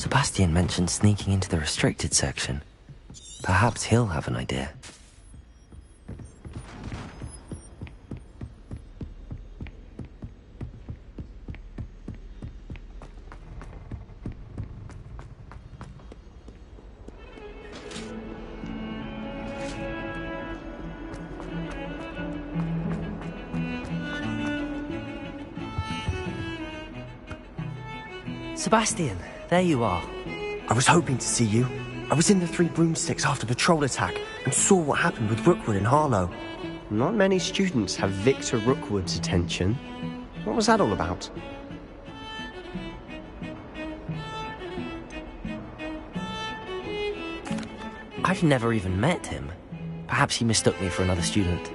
Sebastian mentioned sneaking into the restricted section. Perhaps he'll have an idea. Sebastian, there you are. I was hoping to see you. I was in the Three Broomsticks after the troll attack and saw what happened with Rookwood and Harlow. Not many students have Victor Rookwood's attention. What was that all about? I've never even met him. Perhaps he mistook me for another student.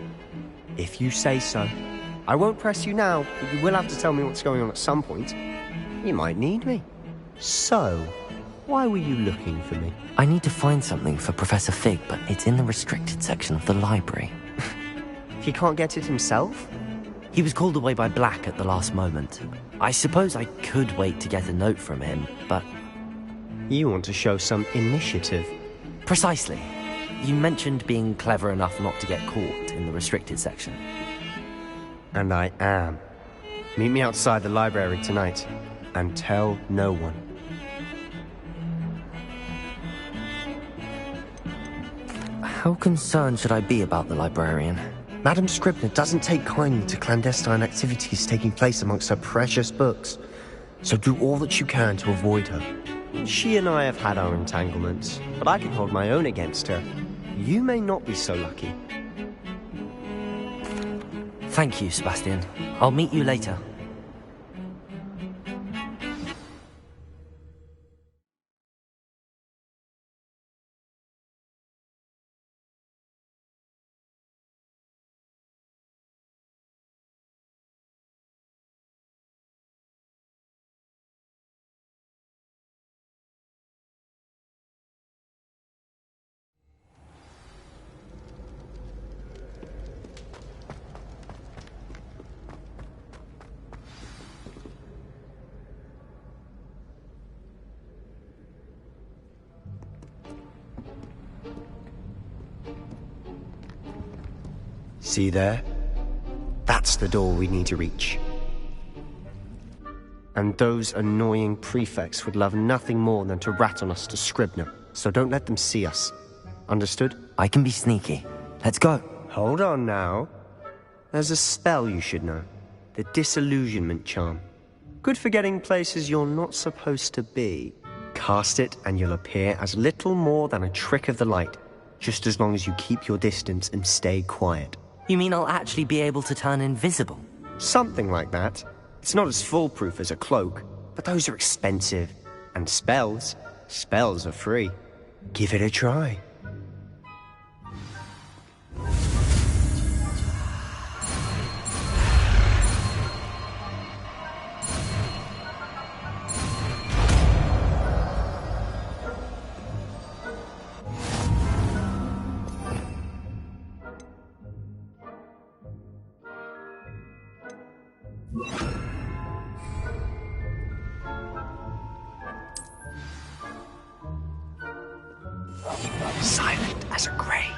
If you say so. I won't press you now, but you will have to tell me what's going on at some point. You might need me. So, why were you looking for me? I need to find something for Professor Fig, but it's in the restricted section of the library. He can't get it himself? He was called away by Black at the last moment. I suppose I could wait to get a note from him, but... You want to show some initiative. Precisely. You mentioned being clever enough not to get caught in the restricted section. And I am. Meet me outside the library tonight. And tell no one. How concerned should I be about the librarian? Madam Scribner doesn't take kindly to clandestine activities taking place amongst her precious books. So do all that you can to avoid her. She and I have had our entanglements, but I can hold my own against her. You may not be so lucky. Thank you, Sebastian. I'll meet you later. See there? That's the door we need to reach. And those annoying prefects would love nothing more than to rat on us to Scribner, so don't let them see us. Understood? I can be sneaky. Let's go. Hold on now. There's a spell you should know. The Disillusionment Charm. Good for getting places you're not supposed to be. Cast it and you'll appear as little more than a trick of the light, just as long as you keep your distance and stay quiet. You mean I'll actually be able to turn invisible? Something like that. It's not as foolproof as a cloak, but those are expensive. And spells are free. Give it a try. Silent as a grave.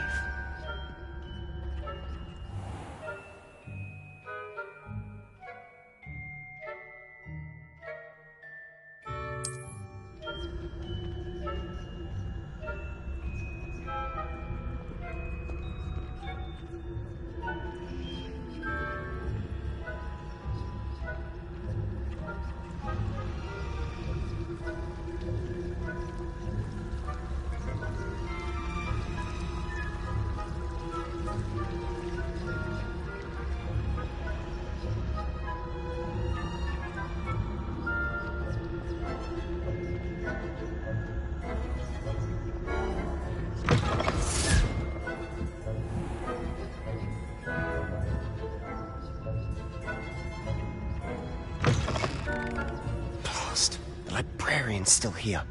Librarian's still here.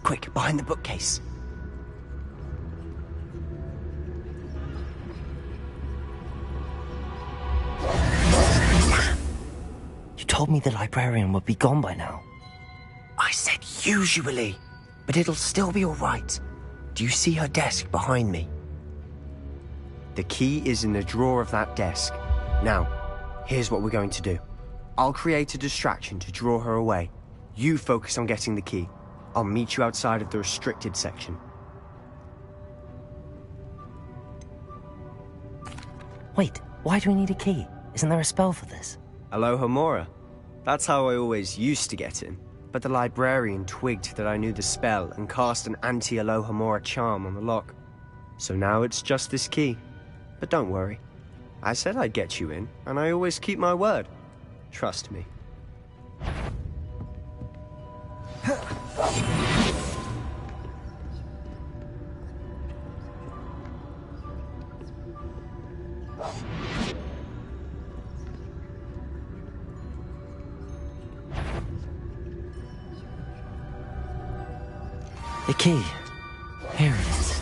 Quick, behind the bookcase. You told me the librarian would be gone by now. I said Usually. But it'll still be all right. Do you see her desk behind me? The key is in the drawer of that desk. Now, here's what we're going to do. I'll create a distraction to draw her away. You focus on getting the key. I'll meet you outside of the restricted section. Wait, why do we need a key? Isn't there a spell for this? Alohomora. That's how I always used to get in. But the librarian twigged that I knew the spell and cast an anti-Alohomora charm on the lock. So now it's just this key. But don't worry. I said I'd get you in, and I always keep my word. Trust me. The key. Here it is.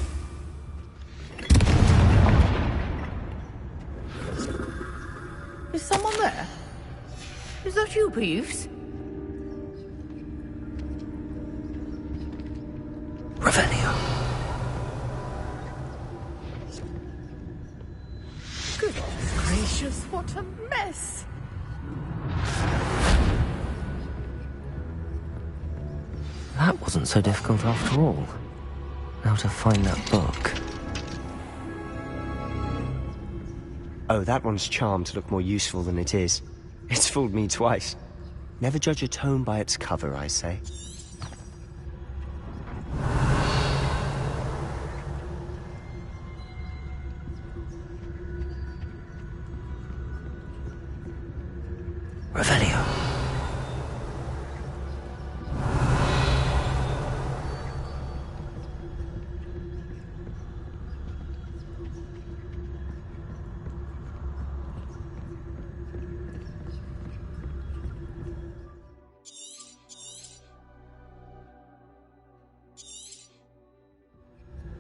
Is someone there? Is that you, Peeves? Revelio. Goodness gracious, what a mess! That wasn't so difficult after all. Now to find that book. Oh, that one's charmed to look more useful than it is. It's fooled me twice. Never judge a tome by its cover, I say. Revelio.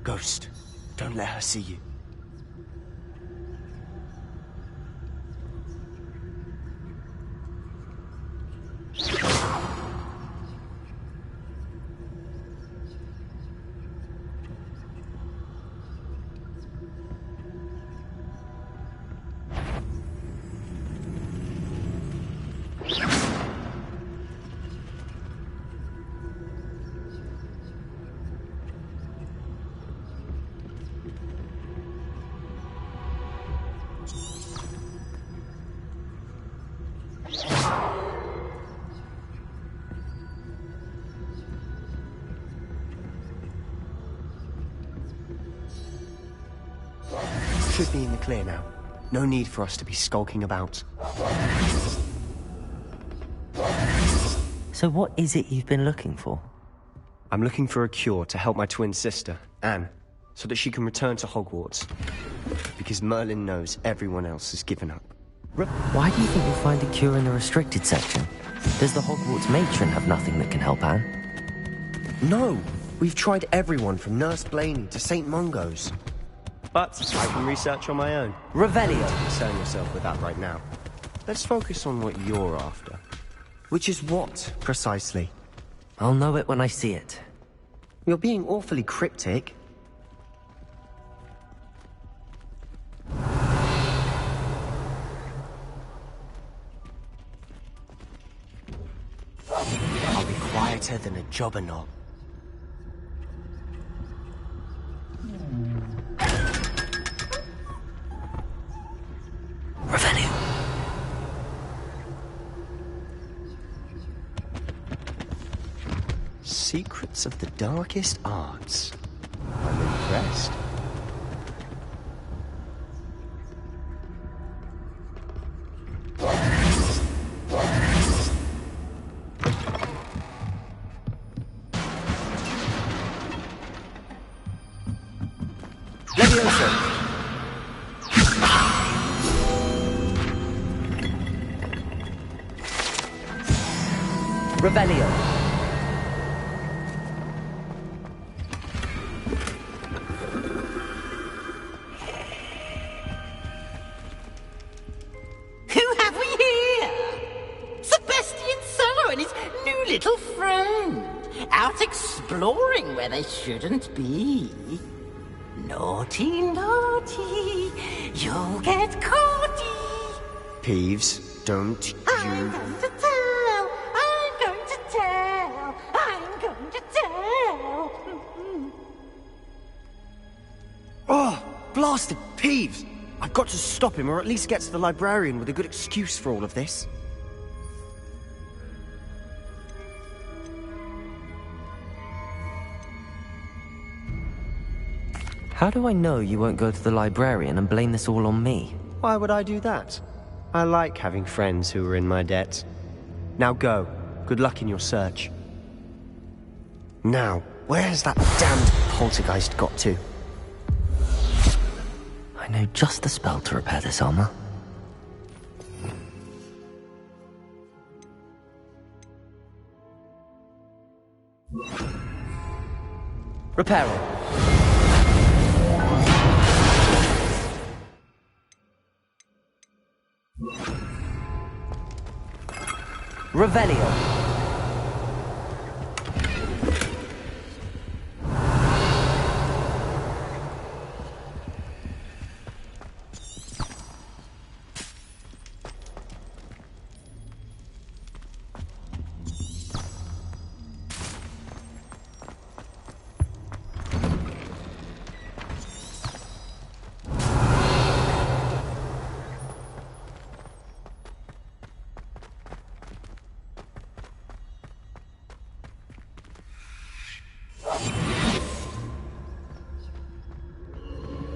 Ghost, don't let her see you. Should be in the clear now. No need for us to be skulking about. So what is it you've been looking for? I'm looking for a cure to help my twin sister, Anne, so that she can return to Hogwarts. Because Merlin knows everyone else has given up. Why do you think we'll find a cure in the restricted section? Does the Hogwarts matron have nothing that can help Anne? No! We've tried everyone from Nurse Blaney to St. Mungo's. But I can research on my own. Revelio! Don't concern yourself with that right now. Let's focus on what you're after. Which is what, precisely? I'll know it when I see it. You're being awfully cryptic. I'll be quieter than a jobberknoll. Revelio! Secrets of the darkest arts. I'm impressed. Leviosa! Revelio! Who have we here? Sebastian Cellar and his new little friend. Our exploring where they shouldn't be. Naughty, naughty, you'll get caughty. Peeves, don't I'm you... going to tell, I'm going to tell, I'm going to tell. Oh, blasted Peeves! I've got to stop him, or at least get to the librarian with a good excuse for all of this. How do I know you won't go to the librarian and blame this all on me? Why would I do that? I like having friends who are in my debt. Now go. Good luck in your search. Now, where's that damned poltergeist got to? I know just the spell to repair this armor. Repair it. Revelio.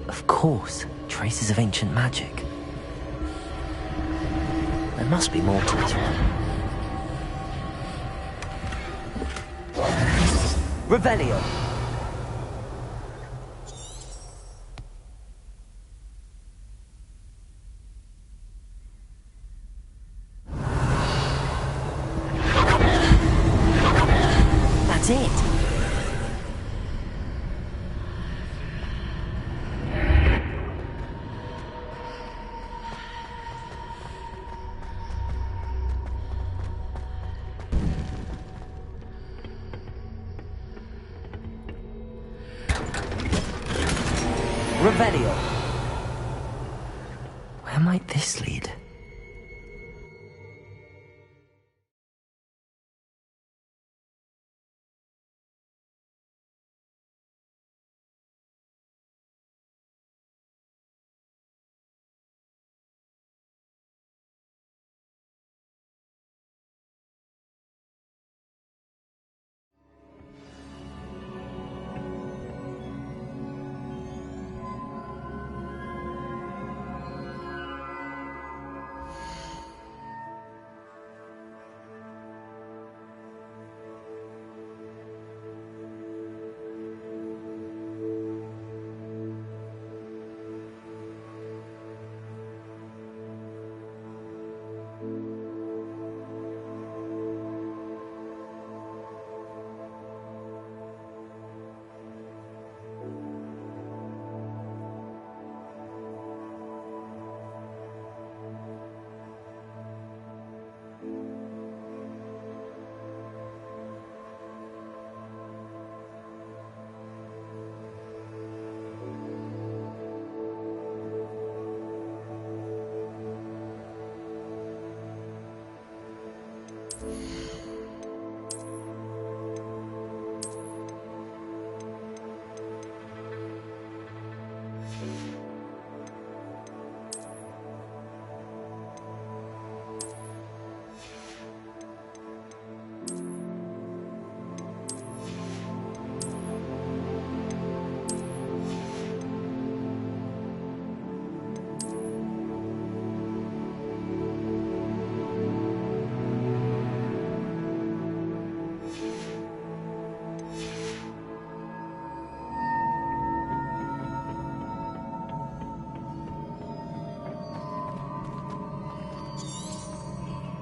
Of course, traces of ancient magic. There must be more to this one. Revelio. That's it. Revelio. Where might this lead?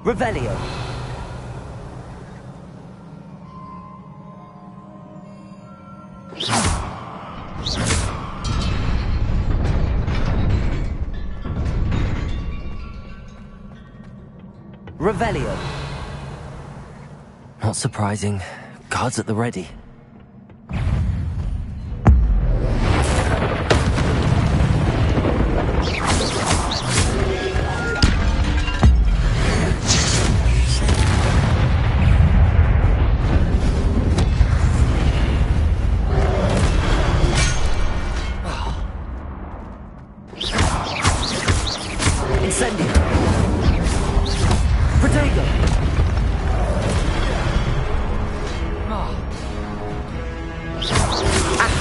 Revelio. Revelio. Not surprising. Guards at the ready.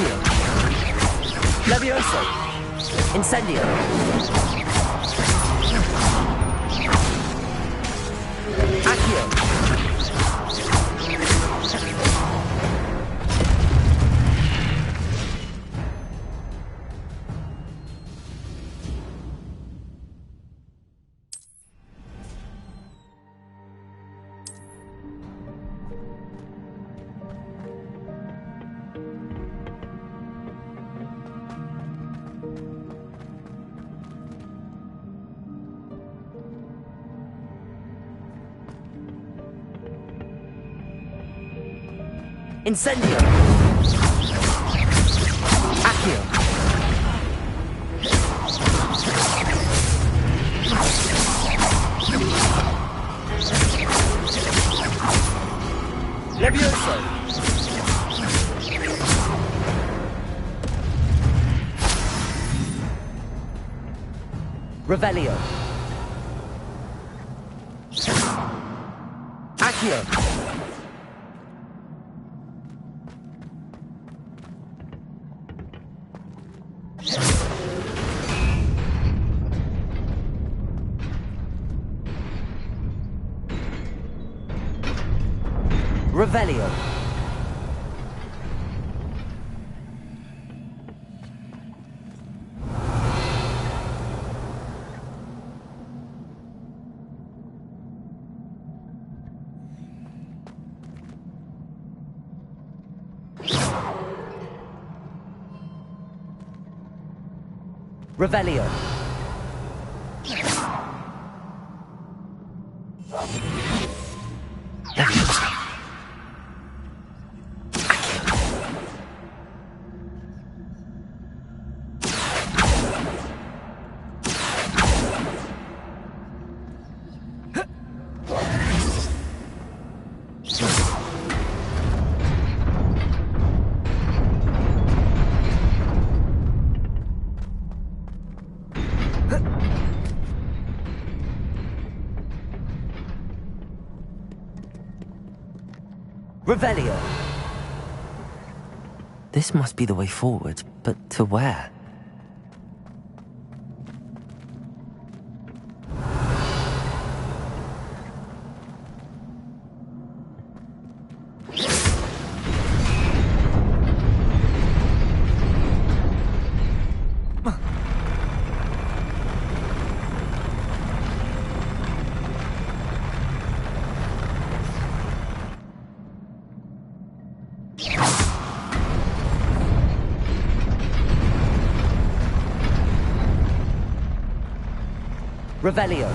Accio. Levioso. Incendio. Accio. Incendio. Accio. Levioso. Revelio. Accio. Revelio. Revelio. Revelio. This must be the way forward, but to where? Revelio.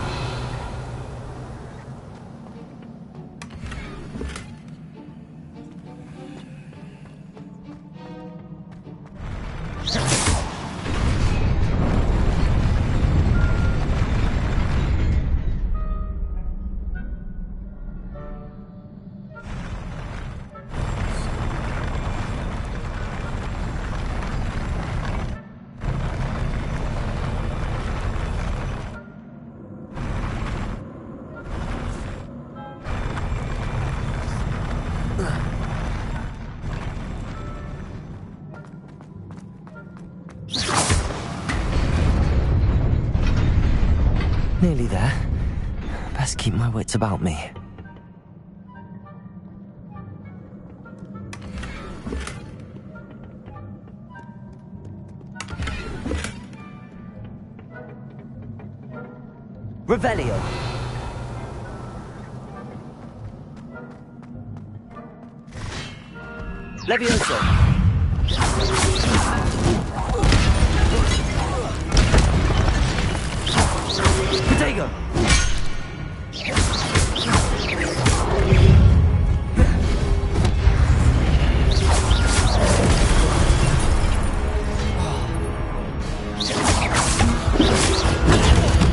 Nearly there. Best keep my wits about me. Revelio. Levioso. Protego.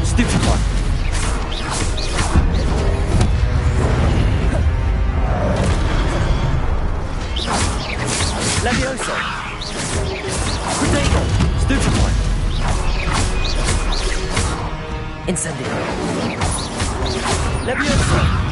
Stupefy. Levioso. Protego. Stupefy. Incendio. Levioso.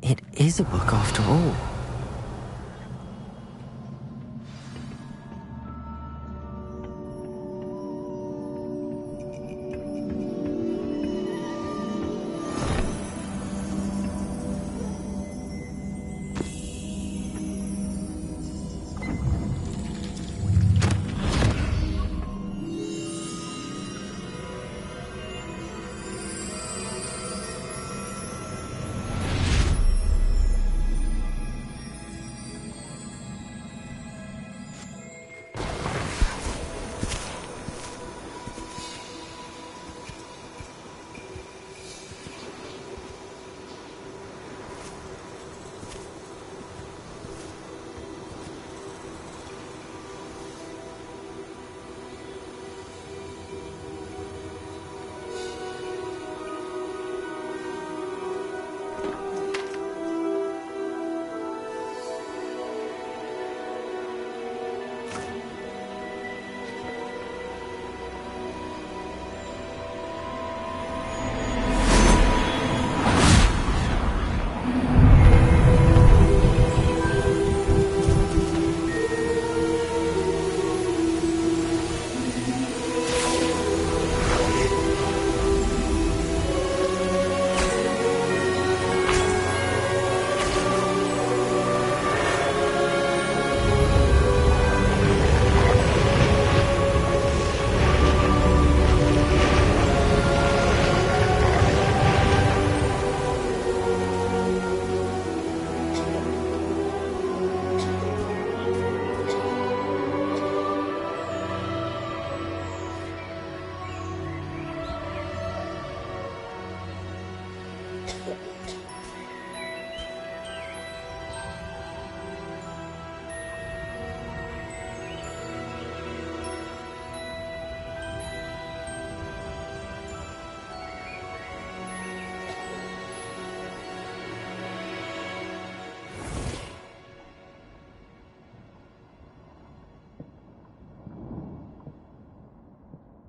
It is a book after all.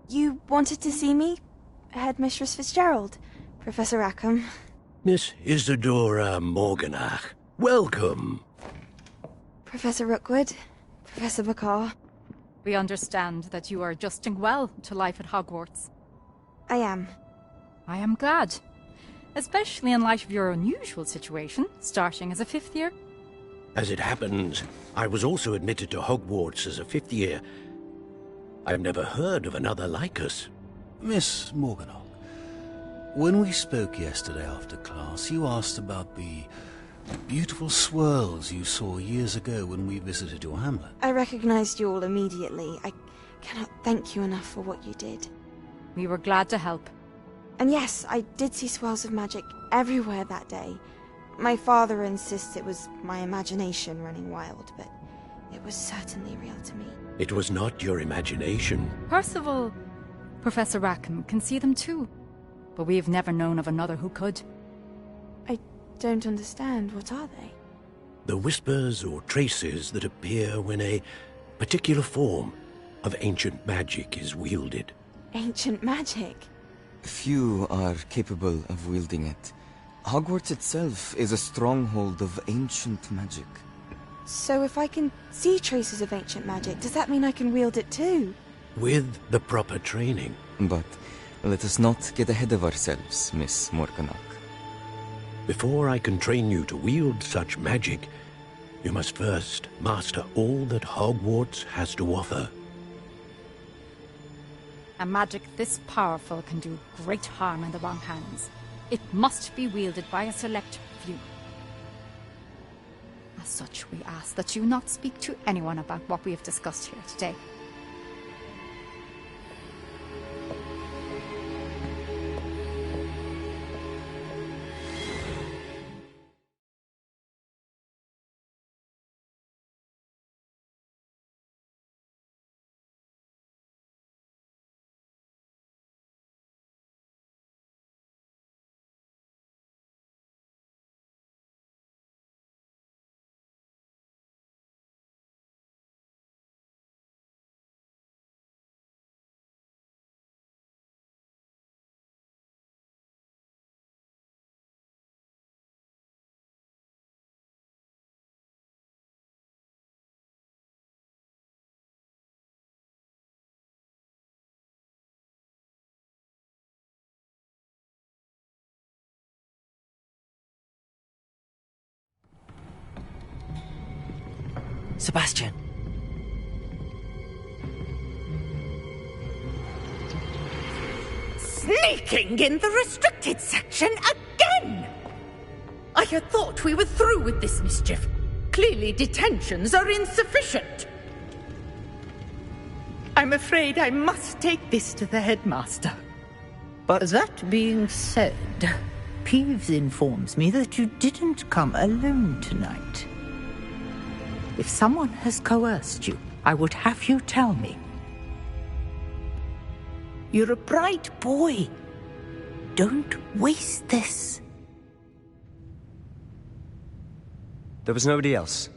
You wanted to see me? Headmistress Fitzgerald? Professor Rackham? Miss Isadora Morganach, welcome. Professor Rookwood? Professor Bakar? We understand that you are adjusting well to life at Hogwarts. I am. I am glad. Especially in light of your unusual situation, starting as a fifth year. As it happens, I was also admitted to Hogwarts as a fifth year. I've never heard of another like us. Miss Morganach, when we spoke yesterday after class, you asked about the beautiful swirls you saw years ago when we visited your hamlet. I recognized you all immediately. I cannot thank you enough for what you did. We were glad to help. And yes, I did see swirls of magic everywhere that day. My father insists it was my imagination running wild, but it was certainly real to me. It was not your imagination. Percival, Professor Rackham can see them too. But we have never known of another who could. I don't understand. What are they? The whispers or traces that appear when a particular form of ancient magic is wielded. Ancient magic? Few are capable of wielding it. Hogwarts itself is a stronghold of ancient magic. So if I can see traces of ancient magic, does that mean I can wield it too? With the proper training. But let us not get ahead of ourselves, Miss Morganach. Before I can train you to wield such magic, you must first master all that Hogwarts has to offer. A magic this powerful can do great harm in the wrong hands. It must be wielded by a select few. As such, we ask that you not speak to anyone about what we have discussed here today. Sebastian. Sneaking in the restricted section again! I had thought we were through with this mischief. Clearly detentions are insufficient. I'm afraid I must take this to the headmaster. But that being said, Peeves informs me that you didn't come alone tonight. If someone has coerced you, I would have you tell me. You're a bright boy. Don't waste this. There was nobody else.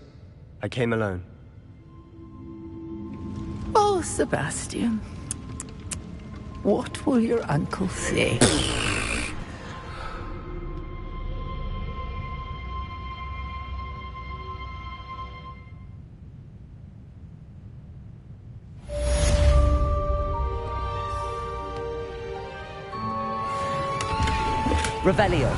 I came alone. Oh, Sebastian. What will your uncle say? Revelio.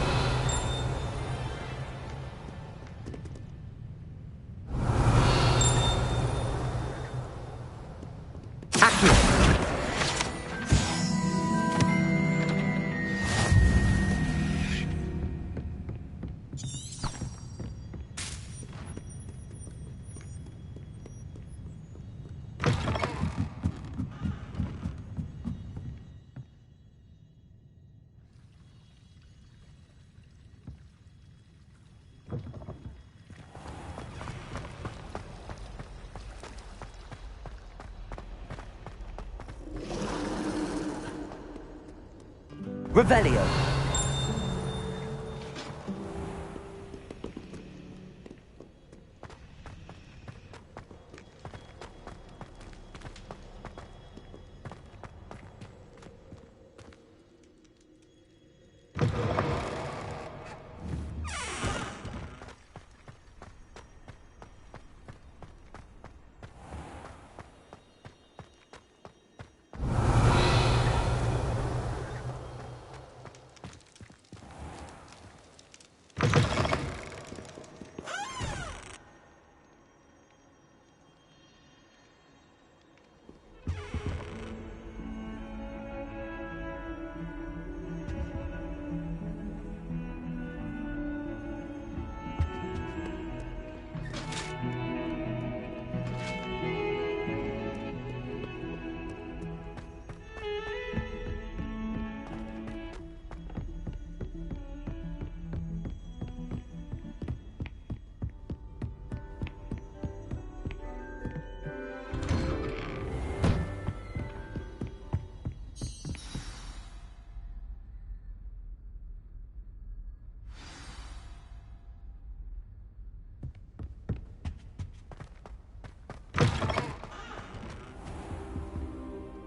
Revelio.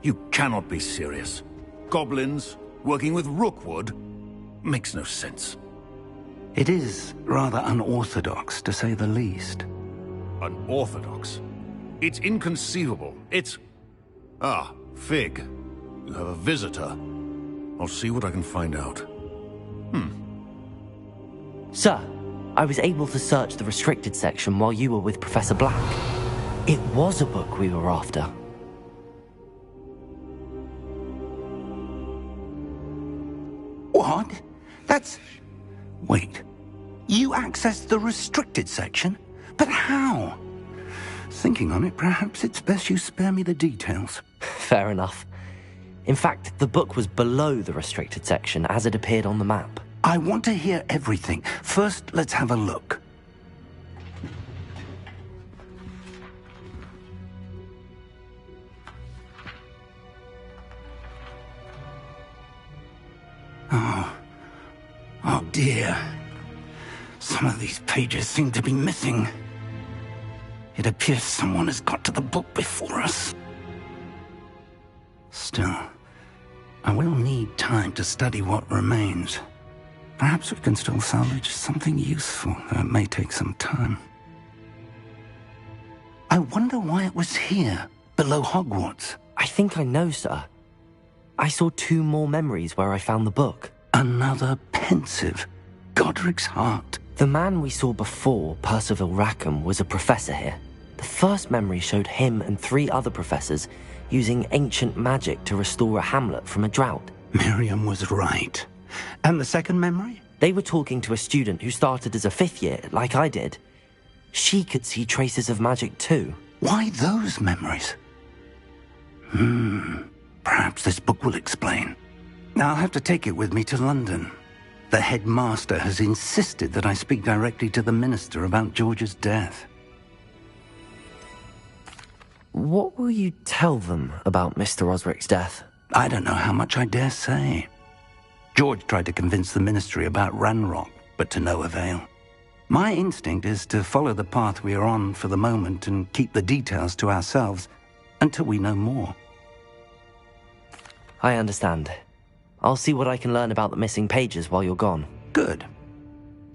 You cannot be serious. Goblins working with Rookwood makes no sense. It is rather unorthodox, to say the least. Unorthodox? It's inconceivable. It's... Ah, Fig. You have a visitor. I'll see what I can find out. Sir, I was able to search the restricted section while you were with Professor Black. It was a book we were after. What? That's... Wait. You accessed the restricted section? But how? Thinking on it, perhaps it's best you spare me the details. Fair enough. In fact, the book was below the restricted section as it appeared on the map. I want to hear everything. First, let's have a look. Oh dear. Some of these pages seem to be missing. It appears someone has got to the book before us. Still, I will need time to study what remains. Perhaps we can still salvage something useful, though it may take some time. I wonder why it was here, below Hogwarts. I think I know, sir. I saw 2 more memories where I found the book. Another pensive, Godric's heart. The man we saw before, Percival Rackham, was a professor here. The The first memory showed him and 3 other professors using ancient magic to restore a hamlet from a drought. Miriam was right. And the second memory? They were talking to a student who started as a 5th year, like I did. She could see traces of magic too. Why those memories? Perhaps this book will explain. I'll have to take it with me to London. The headmaster has insisted that I speak directly to the minister about George's death. What will you tell them about Mr. Osric's death? I don't know how much I dare say. George tried to convince the ministry about Ranrock, but to no avail. My instinct is to follow the path we are on for the moment and keep the details to ourselves until we know more. I understand. I'll see what I can learn about the missing pages while you're gone. Good.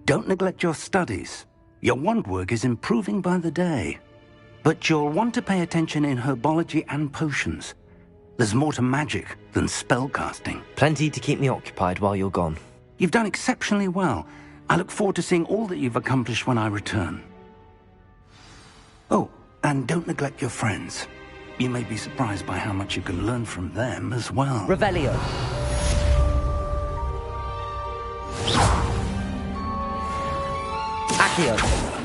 Don't neglect your studies. Your wand work is improving by the day. But you'll want to pay attention in herbology and potions. There's more to magic than spellcasting. Plenty to keep me occupied while you're gone. You've done exceptionally well. I look forward to seeing all that you've accomplished when I return. Oh, and don't neglect your friends. You may be surprised by how much you can learn from them as well. Revelio. Accio.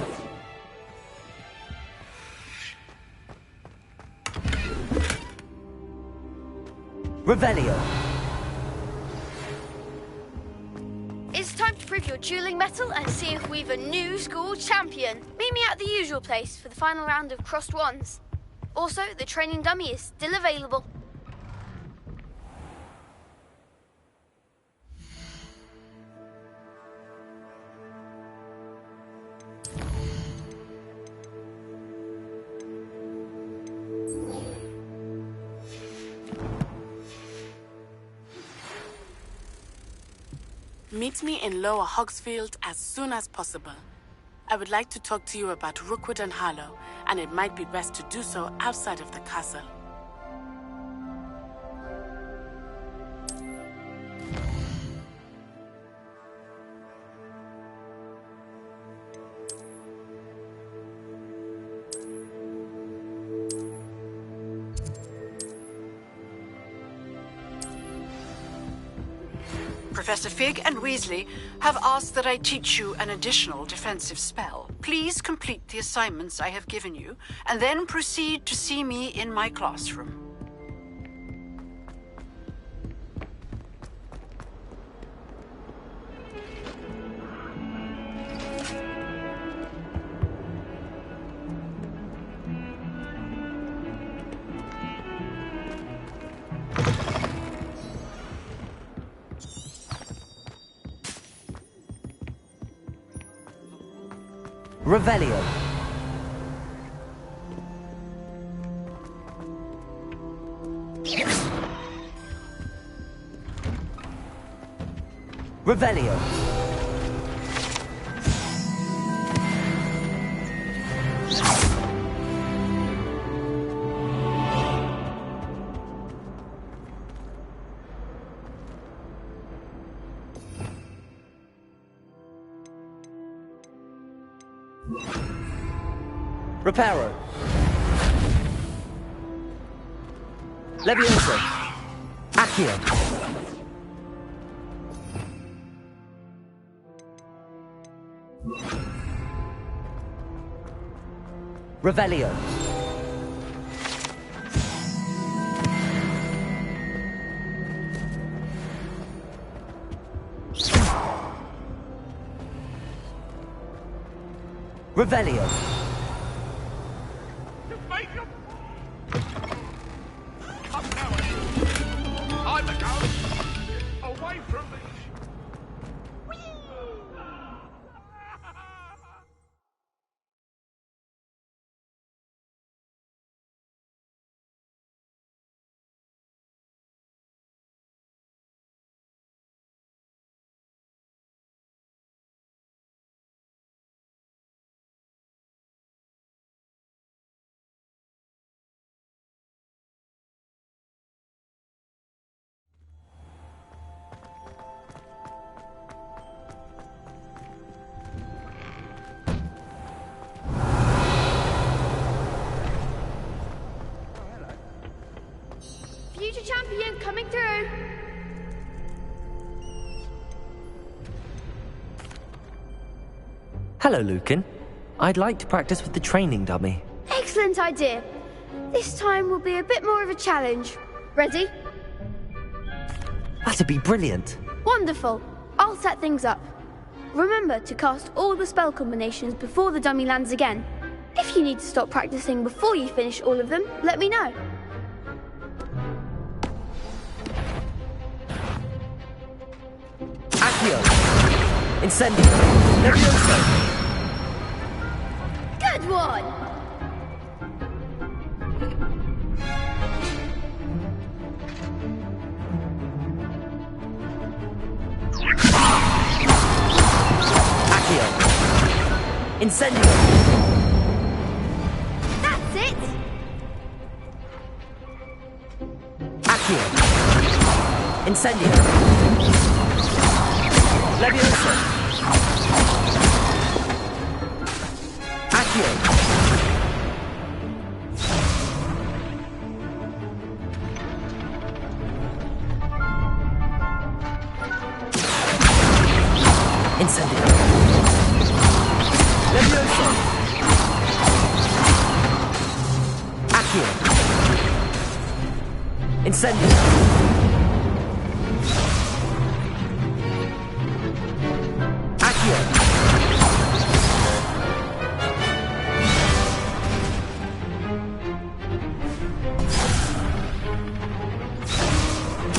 Revelio. It's time to prove your dueling mettle and see if we've a new school champion. Meet me at the usual place for the final round of crossed wands. Also, the training dummy is still available. Meet me in Lower Hogsfield as soon as possible. I would like to talk to you about Rookwood and Harlow, and it might be best to do so outside of the castle. Professor Fig and Weasley have asked that I teach you an additional defensive spell. Please complete the assignments I have given you, and then proceed to see me in my classroom. Revelio. Revelio. Reparo. Levioso. Accio. Revelio. Revelio. I'm the ghost! Away from me! Hello, Lucan. I'd like to practice with the training dummy. Excellent idea. This time will be a bit more of a challenge. Ready? That'd be brilliant. Wonderful. I'll set things up. Remember to cast all the spell combinations before the dummy lands again. If you need to stop practicing before you finish all of them, let me know. Accio! Incendio! Levioso! Good one! Accio! Incendio! That's it! Accio! Incendio! Levioso! Accio! Incendio! Levioso! Accio! Incendio! Accio!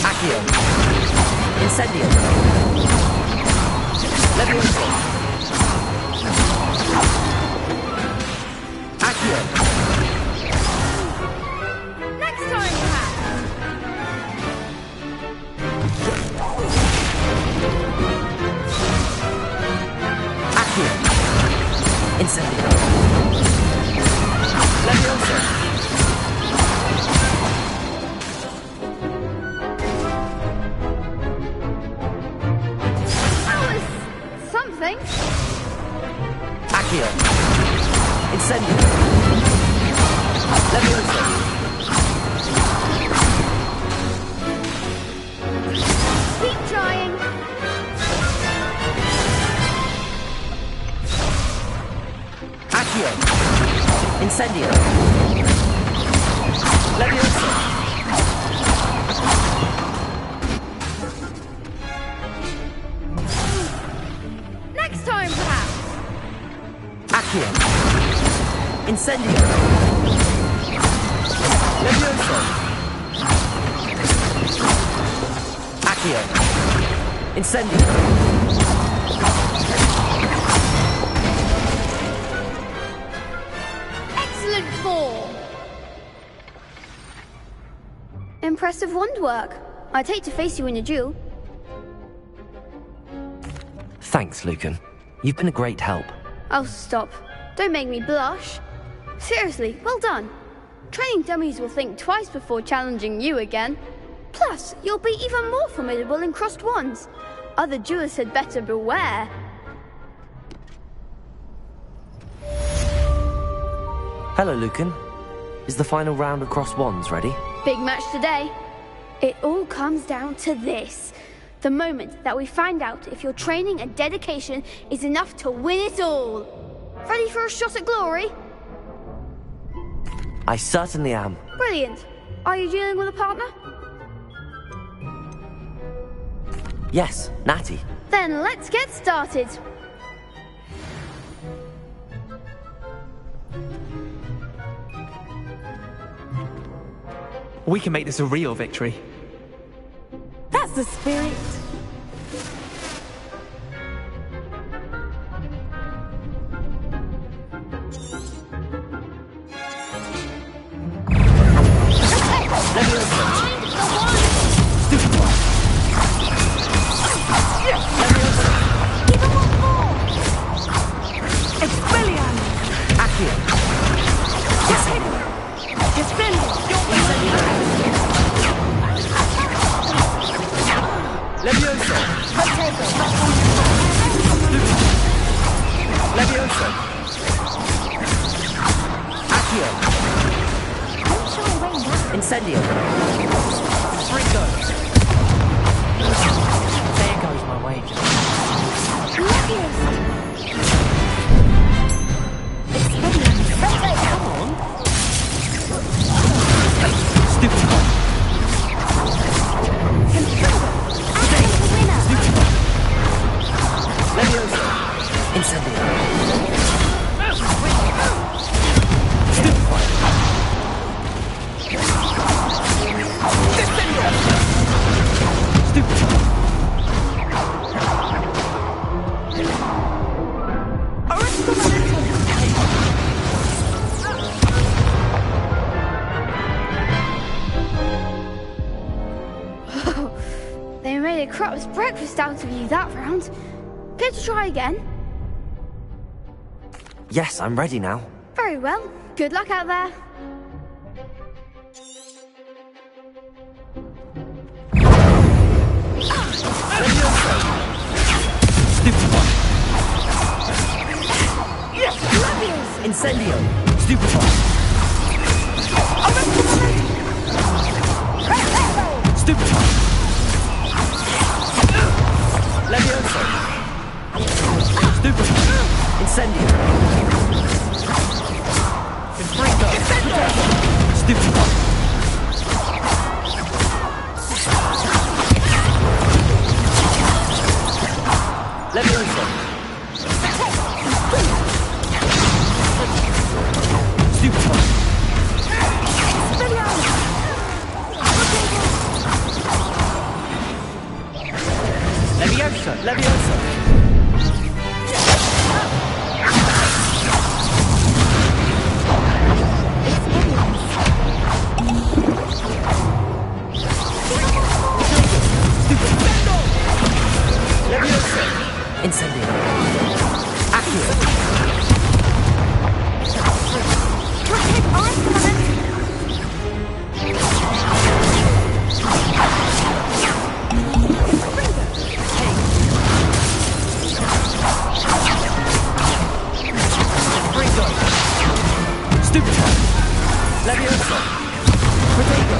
Accio! Incendio! Levioso! Accio! Next time, perhaps! Accio! Incendio! Levioso! That was something. Accio! Incendio! Levioso! Keep trying. Accio! Incendio! Levioso! Next time, perhaps. Accio! Incendio! Levioso! Accio! Incendio! Excellent form. Impressive wand work. I'd hate to face you in a duel. Thanks, Lucan. You've been a great help. Oh, stop. Don't make me blush. Seriously, well done. Training dummies will think twice before challenging you again. Plus, you'll be even more formidable in crossed wands. Other duelists had better beware. Hello, Lucan. Is the final round of crossed wands ready? Big match today. It all comes down to this. The moment that we find out if your training and dedication is enough to win it all. Ready for a shot at glory? I certainly am. Brilliant. Are you dealing with a partner? Yes, Natty. Then let's get started. We can make this a real victory. That's the spirit. Incendio. Fringo. There goes my wager. They made a crap's breakfast out of you that round. Care to try again? Yes, I'm ready now. Very well. Good luck out there. Incendio! Stupefy! Stupefy! Levioso! Stupefy! Incendio! Confringo! Stupefy! Levioso! Stupefy! Levioso! Levioso! Levioso! Incendio! Accio! Levioso! Protego!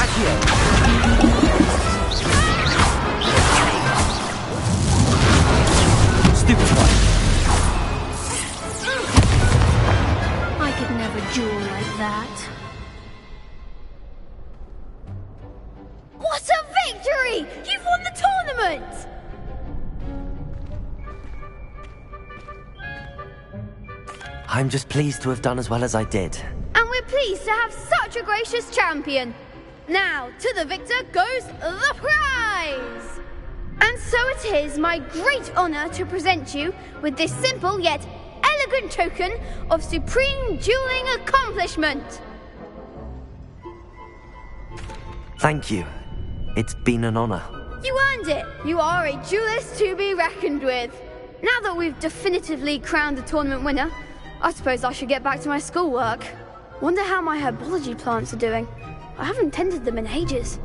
Accio! Stupefy! I could never duel like that. What a victory! You've won the tournament! I'm just pleased to have done as well as I did. And we're pleased to have such a gracious champion. Now, to the victor goes the prize! And so it is my great honor to present you with this simple yet elegant token of supreme dueling accomplishment. Thank you. It's been an honor. You earned it. You are a duelist to be reckoned with. Now that we've definitively crowned the tournament winner, I suppose I should get back to my schoolwork. Wonder how my herbology plants are doing. I haven't tended them in ages.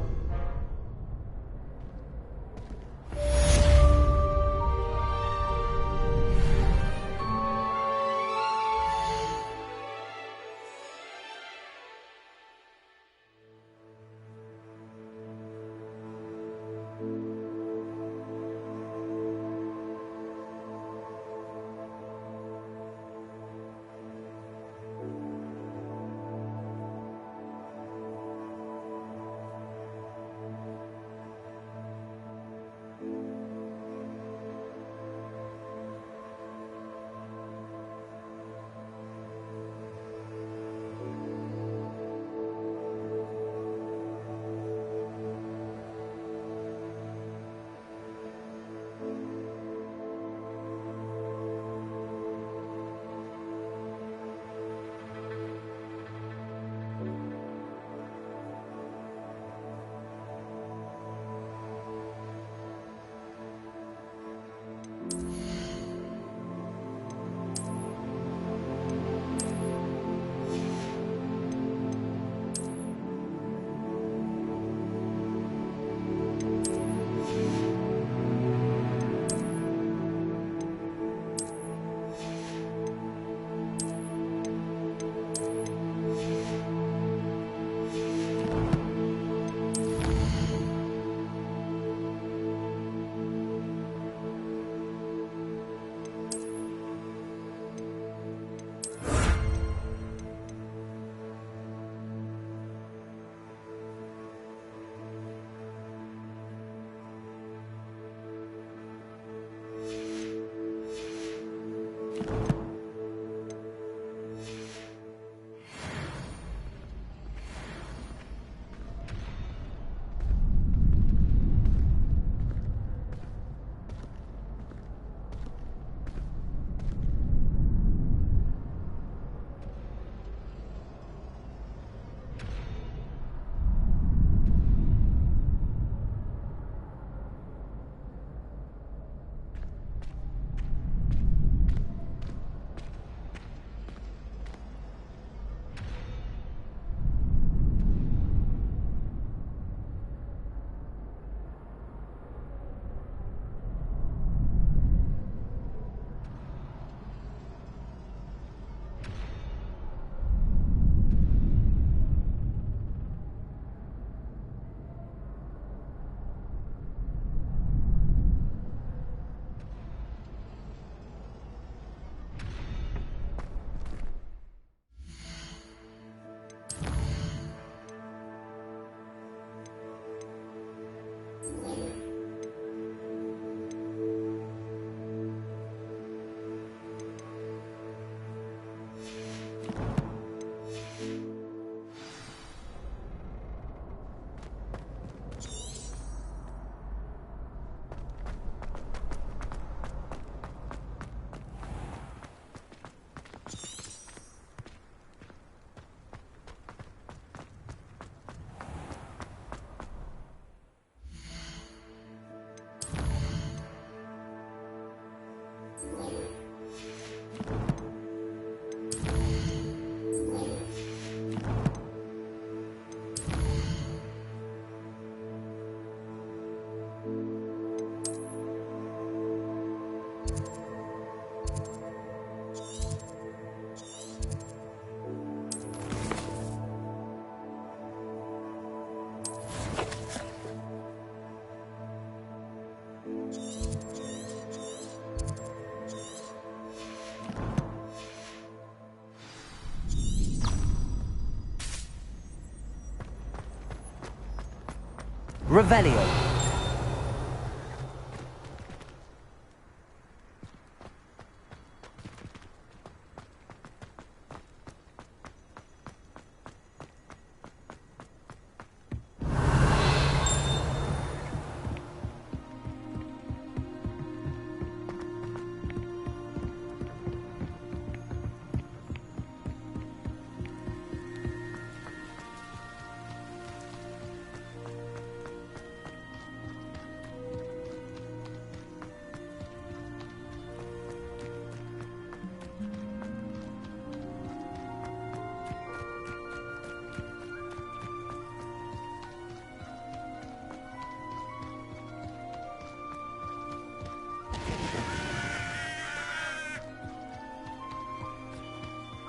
Revelio.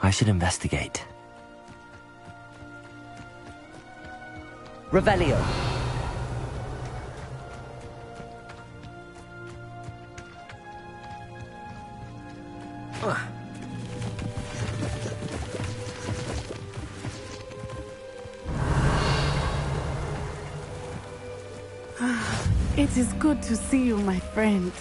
I should investigate. Revelio. It is good to see you, my friend.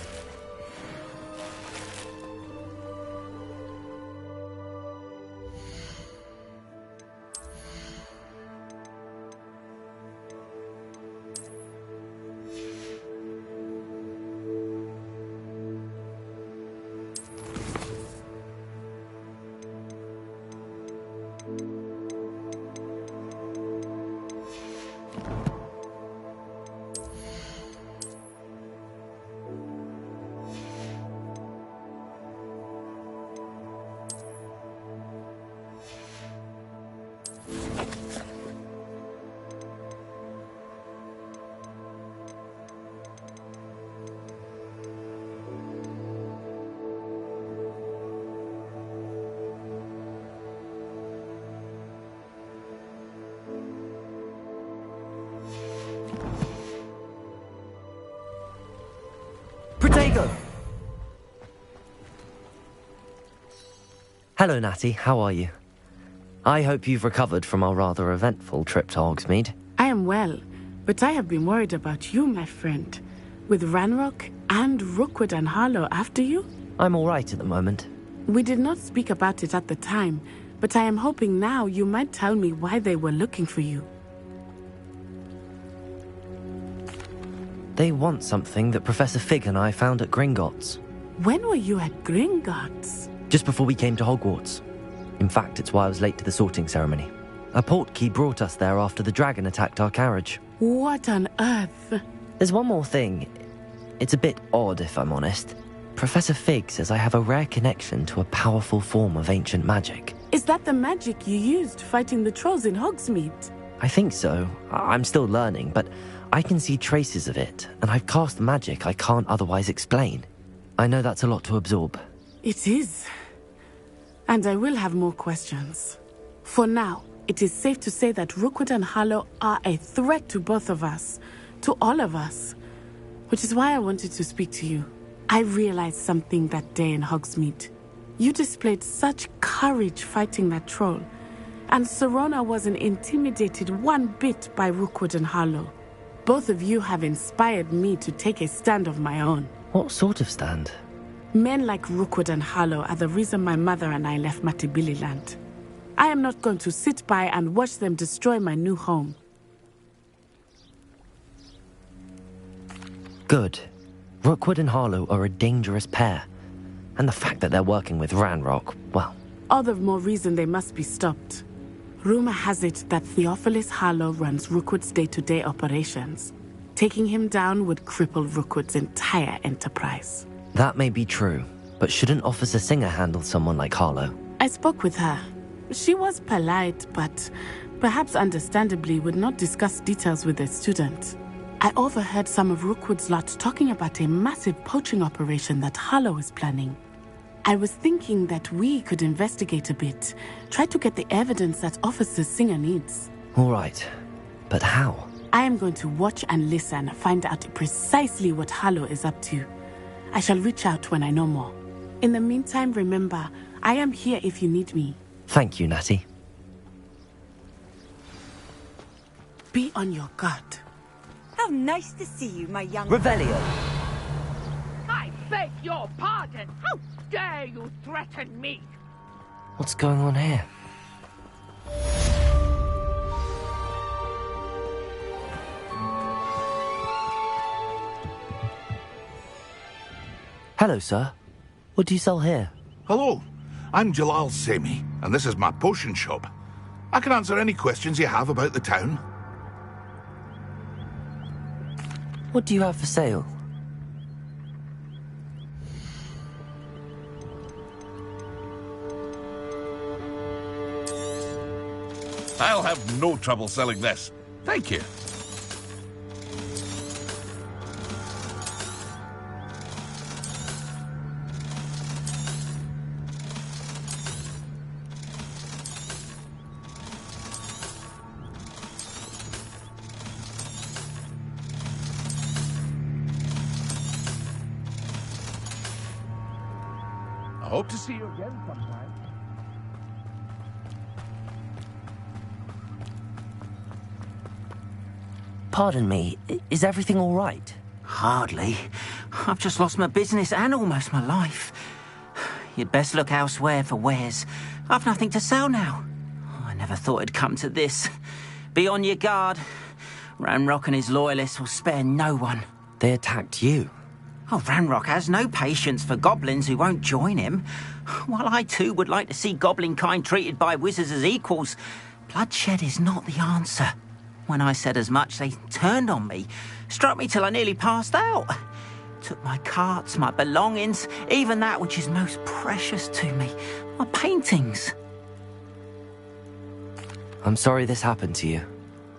Protego! Hello, Natty. How are you? I hope you've recovered from our rather eventful trip to Hogsmeade. I am well, but I have been worried about you, my friend. With Ranrock and Rookwood and Harlow after you? I'm all right at the moment. We did not speak about it at the time, but I am hoping now you might tell me why they were looking for you. They want something that Professor Fig and I found at Gringotts. When were you at Gringotts? Just before we came to Hogwarts. In fact, it's why I was late to the sorting ceremony. A portkey brought us there after the dragon attacked our carriage. What on earth? There's one more thing. It's a bit odd, if I'm honest. Professor Fig says I have a rare connection to a powerful form of ancient magic. Is that the magic you used fighting the trolls in Hogsmeade? I think so. I'm still learning, but I can see traces of it, and I've cast magic I can't otherwise explain. I know that's a lot to absorb. It is. And I will have more questions. For now, it is safe to say that Rookwood and Harlow are a threat to both of us, to all of us. Which is why I wanted to speak to you. I realized something that day in Hogsmeade. You displayed such courage fighting that troll, and Serona wasn't intimidated one bit by Rookwood and Harlow. Both of you have inspired me to take a stand of my own. What sort of stand? Men like Rookwood and Harlow are the reason my mother and I left Matibili land. I am not going to sit by and watch them destroy my new home. Good. Rookwood and Harlow are a dangerous pair. And the fact that they're working with Ranrock, well... All the more reason they must be stopped. Rumor has it that Theophilus Harlow runs Rookwood's day-to-day operations. Taking him down would cripple Rookwood's entire enterprise. That may be true, but shouldn't Officer Singer handle someone like Harlow? I spoke with her. She was polite, but perhaps understandably would not discuss details with a student. I overheard some of Rookwood's lot talking about a massive poaching operation that Harlow is planning. I was thinking that we could investigate a bit, try to get the evidence that Officer Singer needs. All right, but how? I am going to watch and listen, find out precisely what Harlow is up to. I shall reach out when I know more. In the meantime, remember, I am here if you need me. Thank you, Natty. Be on your guard. How nice to see you, my young... Revelio. I beg your pardon. How dare you threaten me? What's going on here? Hello, sir. What do you sell here? Hello, I'm Jalal Semi, and this is my potion shop. I can answer any questions you have about the town. What do you have for sale? I'll have no trouble selling this. Thank you. I hope to see you again sometime. Pardon me, is everything all right? Hardly. I've just lost my business and almost my life. You'd best look elsewhere for wares. I've nothing to sell now. I never thought it'd come to this. Be on your guard. Ranrock and his loyalists will spare no one. They attacked you. Oh, Ranrock has no patience for goblins who won't join him. While I too would like to see goblin kind treated by wizards as equals, bloodshed is not the answer. When I said as much, they turned on me, struck me till I nearly passed out. Took my carts, my belongings, even that which is most precious to me, my paintings. I'm sorry this happened to you.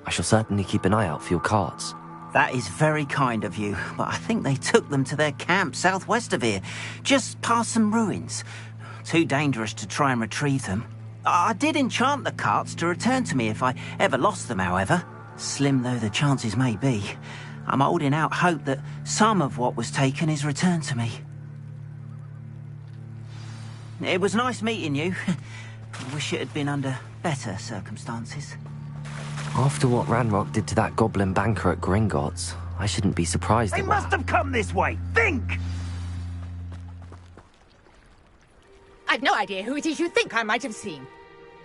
I shall certainly keep an eye out for your carts. That is very kind of you, but I think they took them to their camp southwest of here, just past some ruins. Too dangerous to try and retrieve them. I did enchant the carts to return to me if I ever lost them, however. Slim though the chances may be, I'm holding out hope that some of what was taken is returned to me. It was nice meeting you. I wish it had been under better circumstances. After what Ranrock did to that goblin banker at Gringotts, I shouldn't be surprised They it must have come this way. Think! I've no idea who it is you think I might have seen.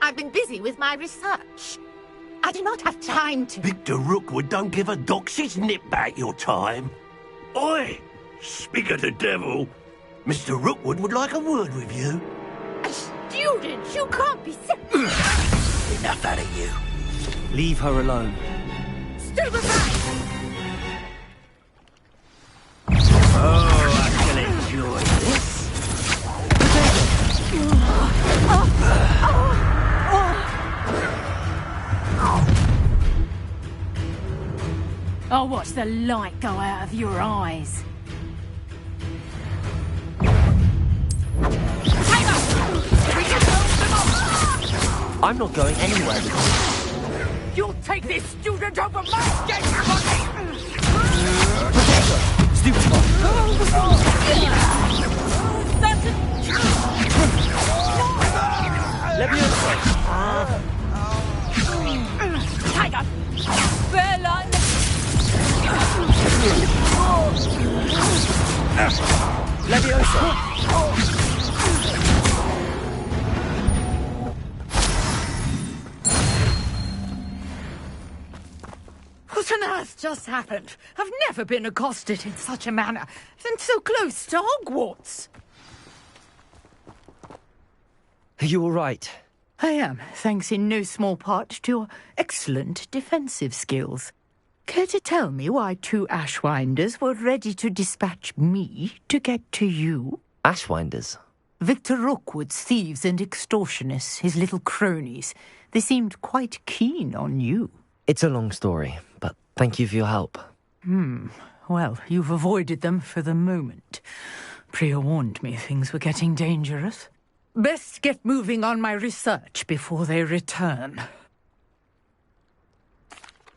I've been busy with my research. I do not have time to... Victor Rookwood don't give a doxy's nip back your time. Oi! Speak of the devil. Mr. Rookwood would like a word with you. A student? You can't be Enough out of you. Leave her alone. Still behind! Oh, I can enjoy this. I'll watch the light go out of your eyes. I'm not going anywhere with you. You'll take this student over my dead body! Stupid Tiger! Bella! What on earth just happened? I've never been accosted in such a manner, and so close to Hogwarts. Are you all right? I am, thanks in no small part to your excellent defensive skills. Care to tell me why 2 Ashwinders were ready to dispatch me to get to you? Ashwinders? Victor Rookwood's thieves and extortionists, his little cronies. They seemed quite keen on you. It's a long story, but thank you for your help. Well, you've avoided them for the moment. Priya warned me things were getting dangerous. Best get moving on my research before they return.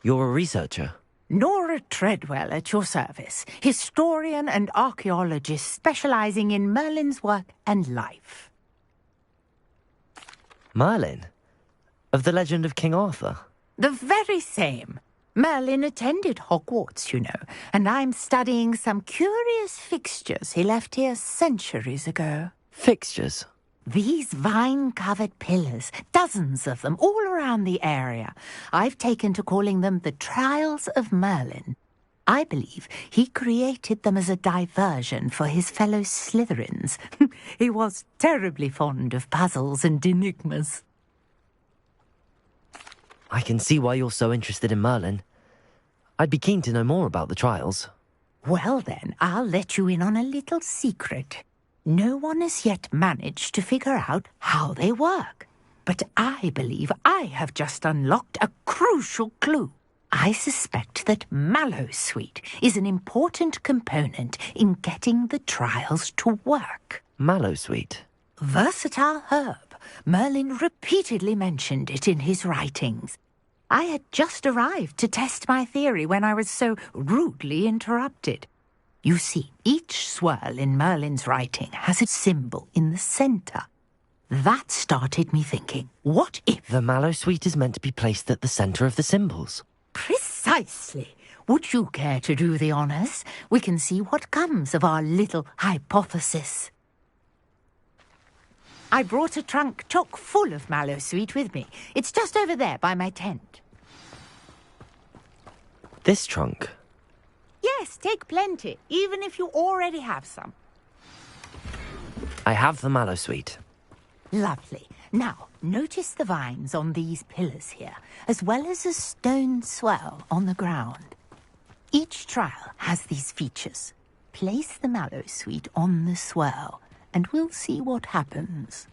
You're a researcher? Nora Treadwell at your service, historian and archaeologist specializing in Merlin's work and life. Merlin? Of the legend of King Arthur? The very same. Merlin attended Hogwarts, you know, and I'm studying some curious fixtures he left here centuries ago. Fixtures? These vine-covered pillars, dozens of them, all around the area. I've taken to calling them the Trials of Merlin. I believe he created them as a diversion for his fellow Slytherins. He was terribly fond of puzzles and enigmas. I can see why you're so interested in Merlin. I'd be keen to know more about the trials. Well then, I'll let you in on a little secret. No one has yet managed to figure out how they work. But I believe I have just unlocked a crucial clue. I suspect that Mallowsweet is an important component in getting the trials to work. Mallowsweet? Versatile herb. Merlin repeatedly mentioned it in his writings. I had just arrived to test my theory when I was so rudely interrupted. You see, each swirl in Merlin's writing has a symbol in the centre. That started me thinking, what if... The Mallowsweet is meant to be placed at the centre of the symbols. Precisely. Would you care to do the honours? We can see what comes of our little hypothesis. I brought a trunk chock full of Mallowsweet with me. It's just over there by my tent. This trunk? Yes, take plenty, even if you already have some. I have the Mallowsweet. Lovely. Now, notice the vines on these pillars here, as well as a stone swell on the ground. Each trial has these features. Place the Mallowsweet on the swell, and we'll see what happens.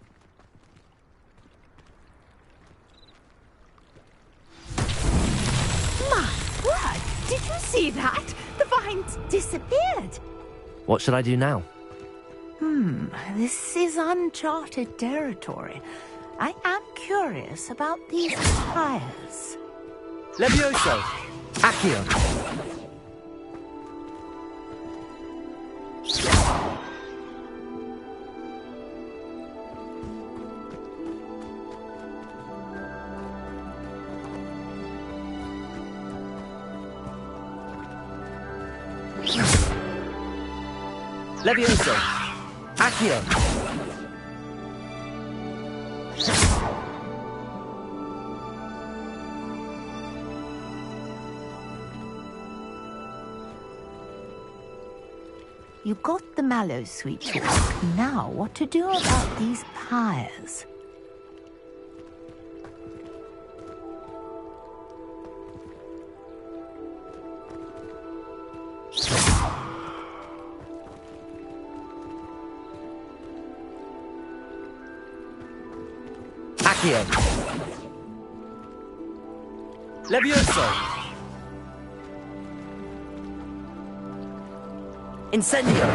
My word! Did you see that? The vines disappeared. What should I do now? This is uncharted territory. I am curious about these tires. Levioso! Accio! Levioso! Accio! You got the Mallowsweet to work. Now, what to do about these pyres? Accio! Levioso! Incendio!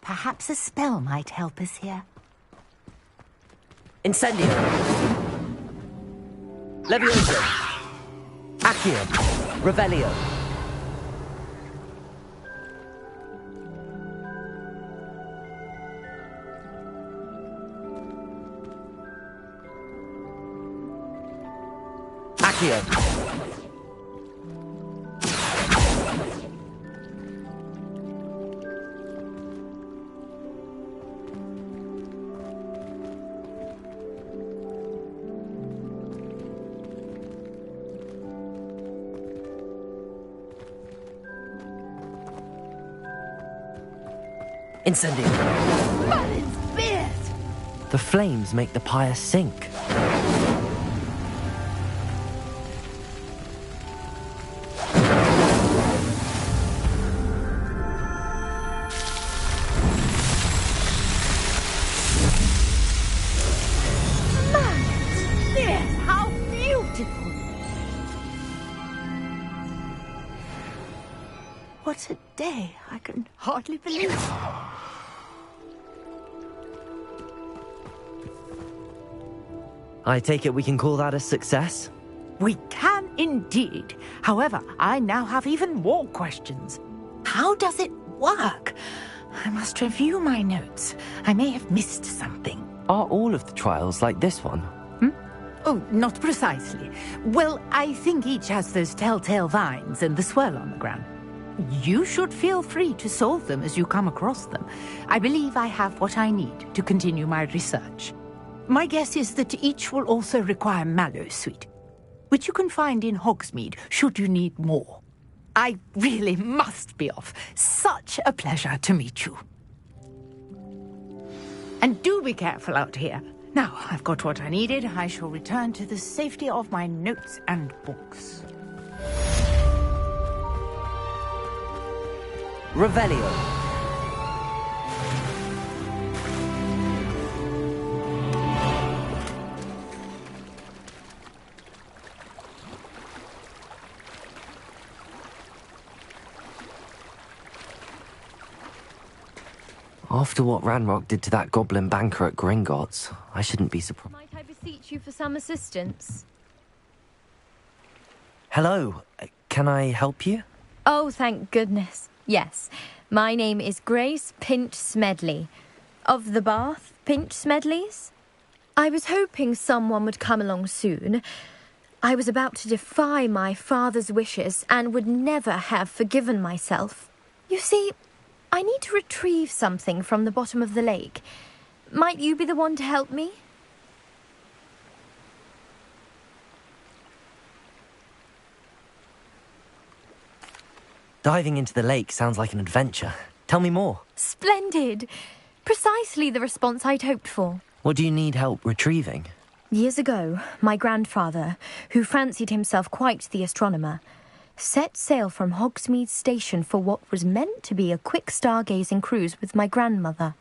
Perhaps a spell might help us here. Incendio! Levioso! Accio! Revelio! Accio! Incendio! Merlin's beard! The flames make the pyre sink. Merlin's beard! How beautiful! What a day! I can hardly believe it. I take it we can call that a success? We can indeed. However, I now have even more questions. How does it work? I must review my notes. I may have missed something. Are all of the trials like this one? Oh, not precisely. Well, I think each has those telltale vines and the swirl on the ground. You should feel free to solve them as you come across them. I believe I have what I need to continue my research. My guess is that each will also require mallow sweet, which you can find in Hogsmeade should you need more. I really must be off. Such a pleasure to meet you. And do be careful out here. Now, I've got what I needed. I shall return to the safety of my notes and books. Revelio. After what Ranrock did to that goblin banker at Gringotts, I shouldn't be surprised. Might I beseech you for some assistance? Hello, can I help you? Oh, thank goodness. Yes, my name is Grace Pinch Smedley, of the Bath Pinch Smedleys. I was hoping someone would come along soon. I was about to defy my father's wishes and would never have forgiven myself. You see, I need to retrieve something from the bottom of the lake. Might you be the one to help me? Diving into the lake sounds like an adventure. Tell me more. Splendid! Precisely the response I'd hoped for. What do you need help retrieving? Years ago, my grandfather, who fancied himself quite the astronomer, set sail from Hogsmeade Station for what was meant to be a quick stargazing cruise with my grandmother.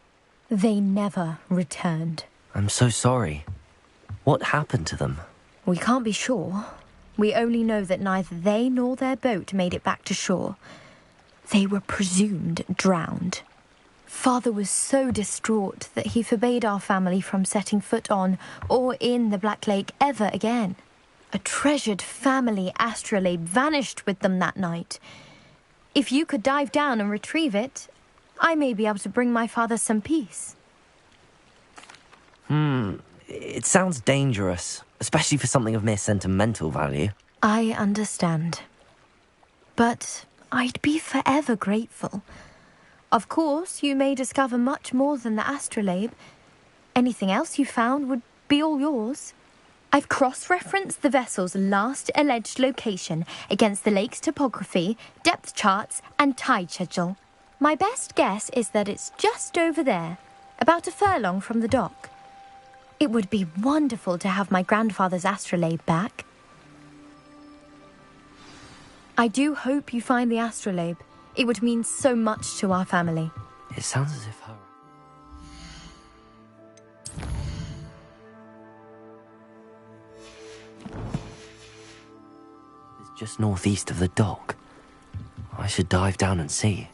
They never returned. I'm so sorry. What happened to them? We can't be sure. We only know that neither they nor their boat made it back to shore. They were presumed drowned. Father was so distraught that he forbade our family from setting foot on or in the Black Lake ever again. A treasured family astrolabe vanished with them that night. If you could dive down and retrieve it, I may be able to bring my father some peace. It sounds dangerous, especially for something of mere sentimental value. I understand. But I'd be forever grateful. Of course, you may discover much more than the astrolabe. Anything else you found would be all yours. I've cross-referenced the vessel's last alleged location against the lake's topography, depth charts, and tide schedule. My best guess is that it's just over there, about a furlong from the dock. It would be wonderful to have my grandfather's astrolabe back. I do hope you find the astrolabe. It would mean so much to our family. It sounds as if her... It's just northeast of the dock. I should dive down and see.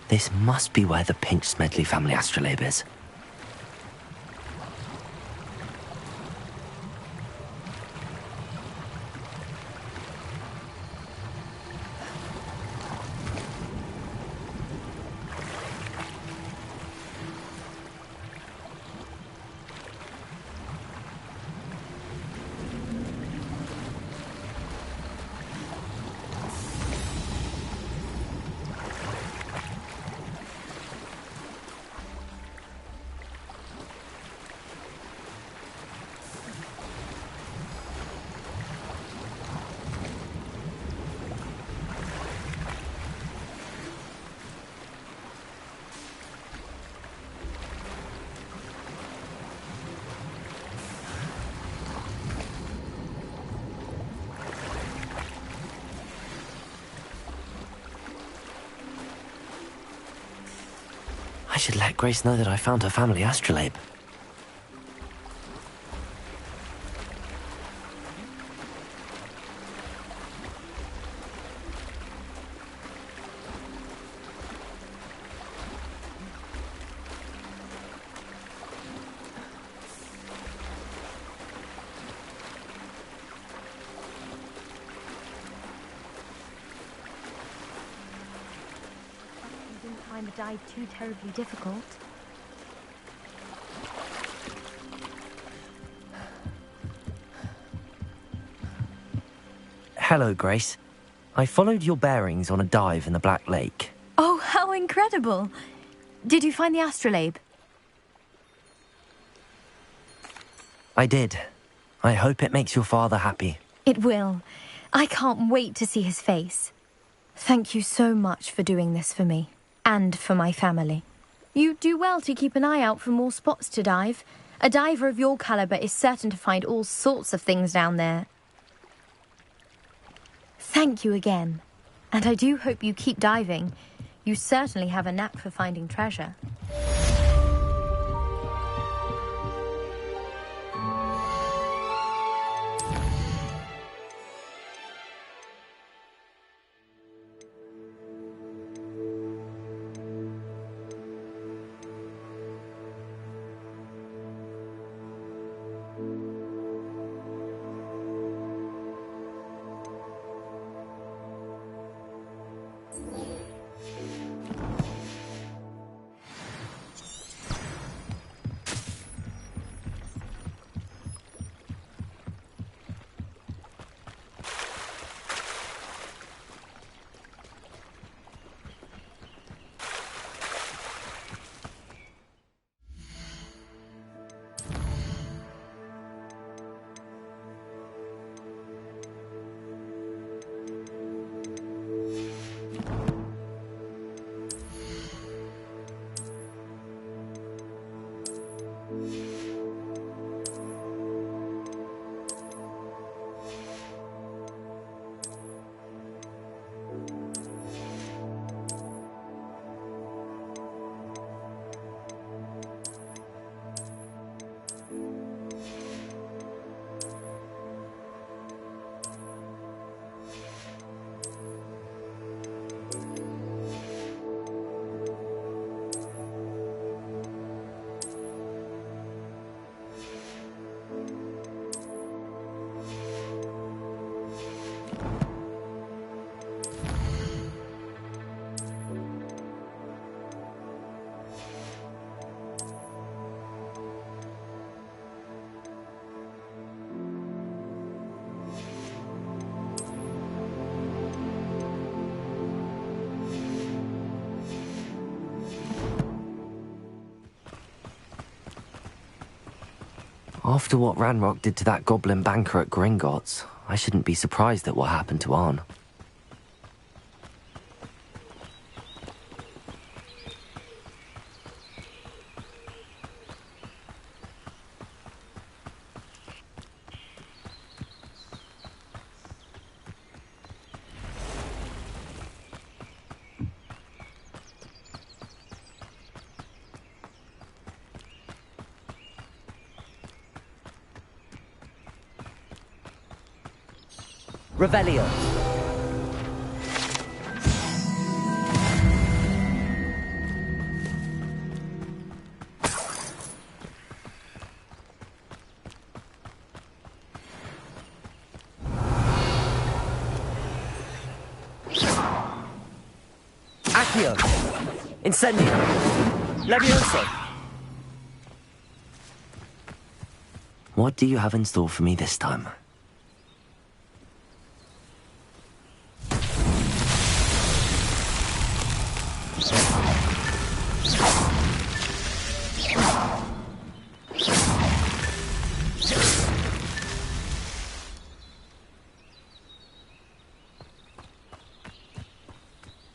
This must be where the Pinch Smedley family astrolabe is. I should let Grace know that I found her family astrolabe. You didn't find the dive too terribly difficult. Hello, Grace. I followed your bearings on a dive in the Black Lake. Oh, how incredible! Did you find the astrolabe? I did. I hope it makes your father happy. It will. I can't wait to see his face. Thank you so much for doing this for me. And for my family. You do well to keep an eye out for more spots to dive. A diver of your caliber is certain to find all sorts of things down there. Thank you again. And I do hope you keep diving. You certainly have a knack for finding treasure. After what Ranrock did to that goblin banker at Gringotts, I shouldn't be surprised at what happened to Arn. Revelio. Accio. Incendio. Levioso. What do you have in store for me this time?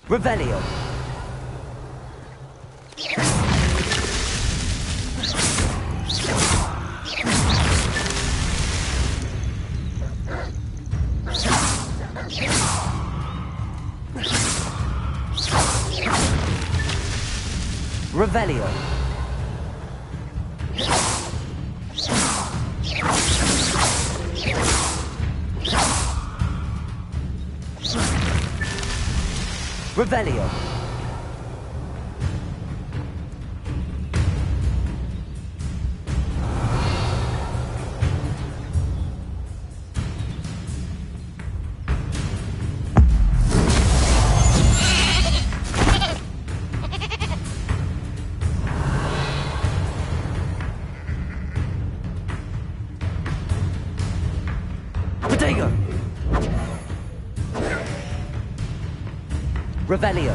Revelio. Revelio. Revelio. Potato. Revelio.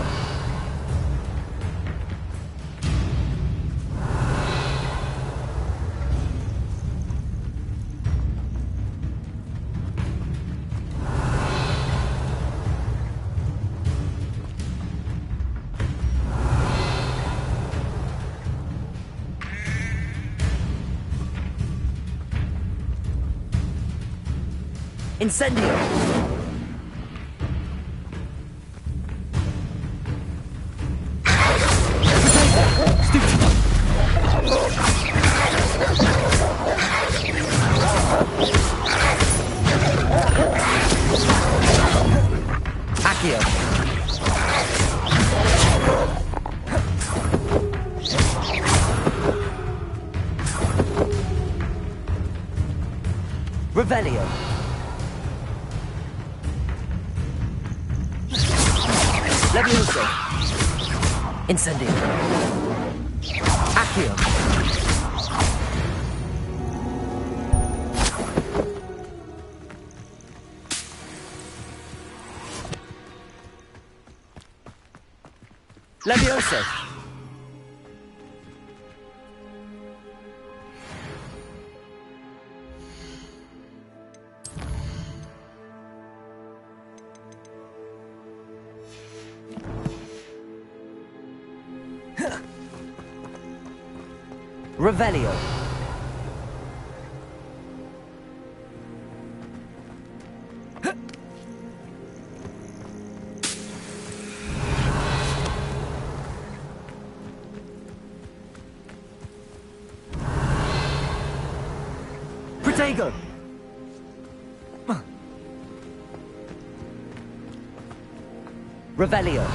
Incendio. Accio. Revelio. Levioso. Incendio. Accio. Levioso. Revelio. Protego. Revelio.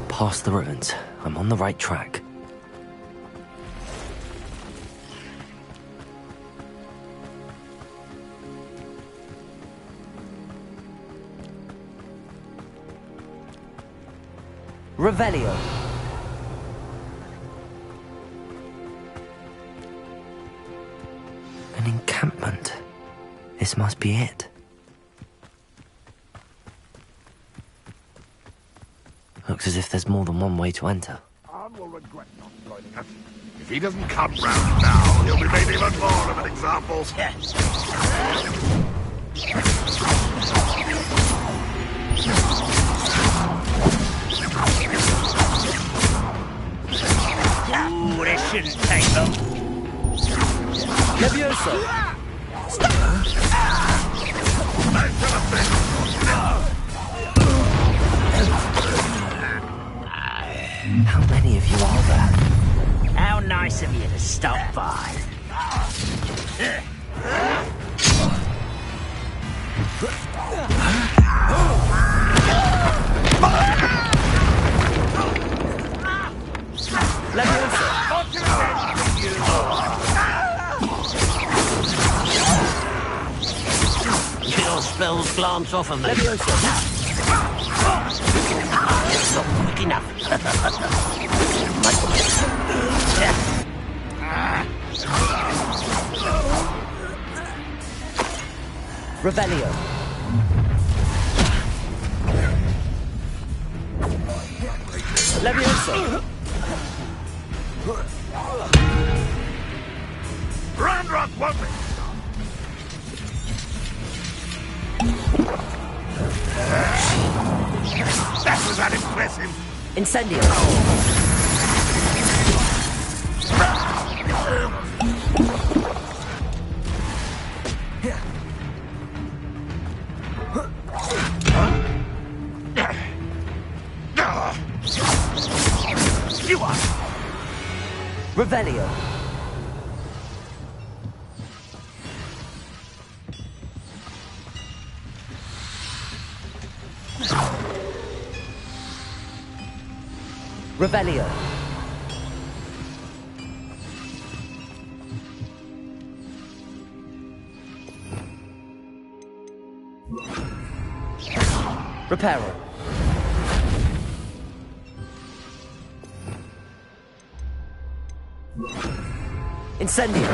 Past the ruins. I'm on the right track. Revelio. An encampment. This must be it. Looks as if there's more than one way to enter. Arn will regret not joining us. If he doesn't come round now, he'll be made even more of an example. Ooh, this shouldn't take long. Levioso. How many of you are there? How nice of you to stop by. Levioso. Your spells glance off of me. Levioso. It's not quick enough. Revelio. Levioso. Ranrock won't be. That was unimpressive. Incendio. You are. Revelio. Revelio. Reparo. Incendio.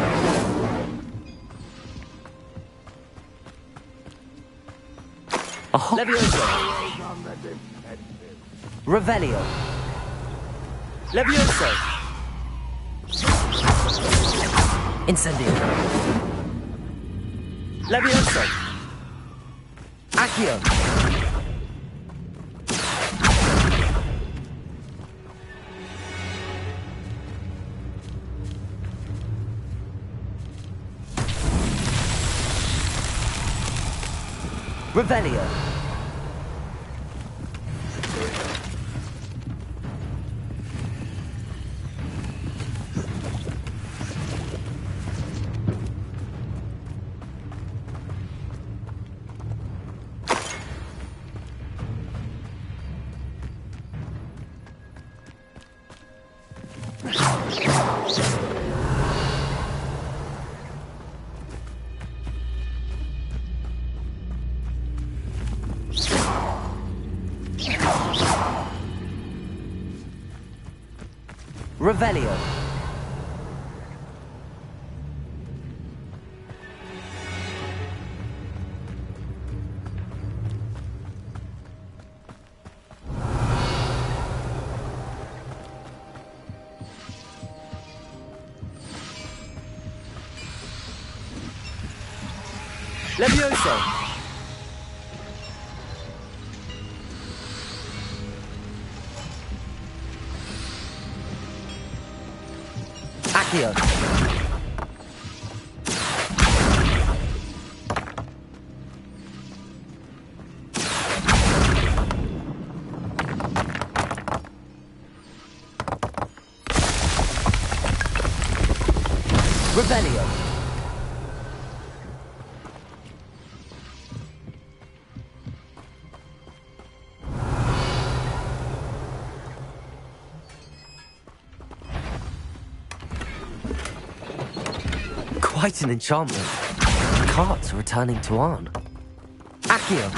Levioso. Revelio. Levioso. Incendio. Levioso. Accio. Revelio. Revelio. Levioso. Accio. Revelio. Quite an enchantment. Carts returning to Arn. Accio.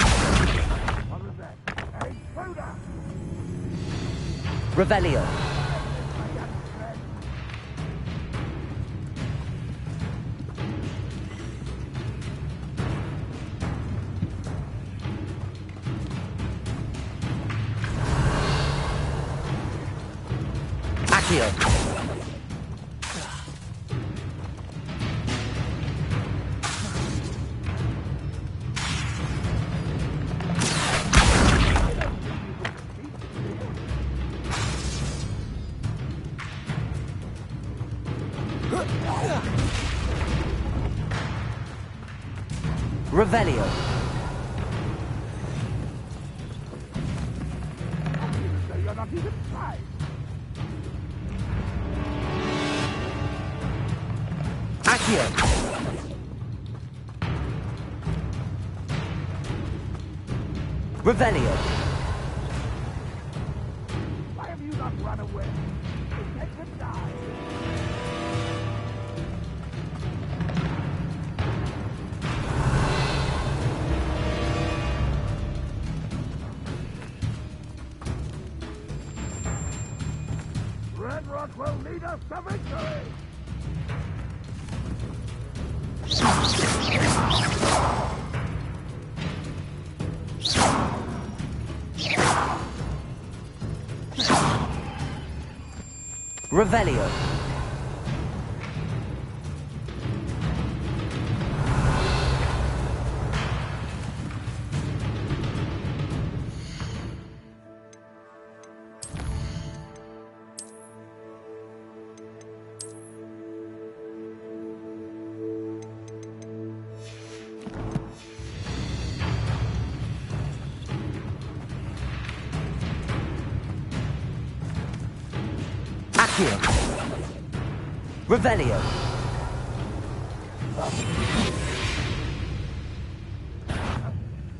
Revelio. Accio. Revelio. You're not even trying. Accio. Revelio. Why have you not run away? Let him die. Red Rock will lead us to victory! Revelio. Accio. Revelio.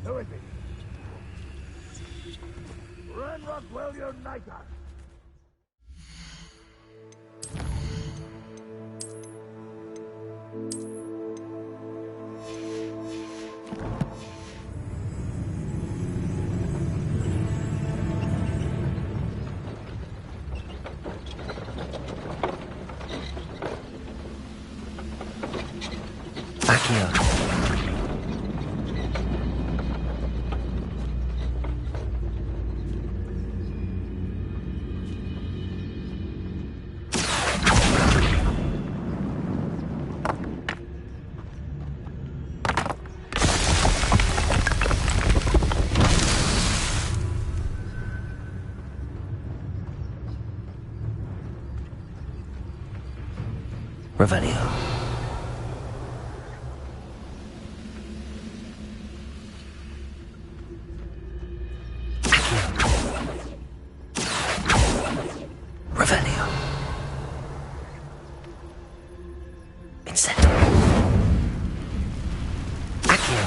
Who is it? Renrock will unite us. Accio. Revelio. Revelio. Incendio. Accio.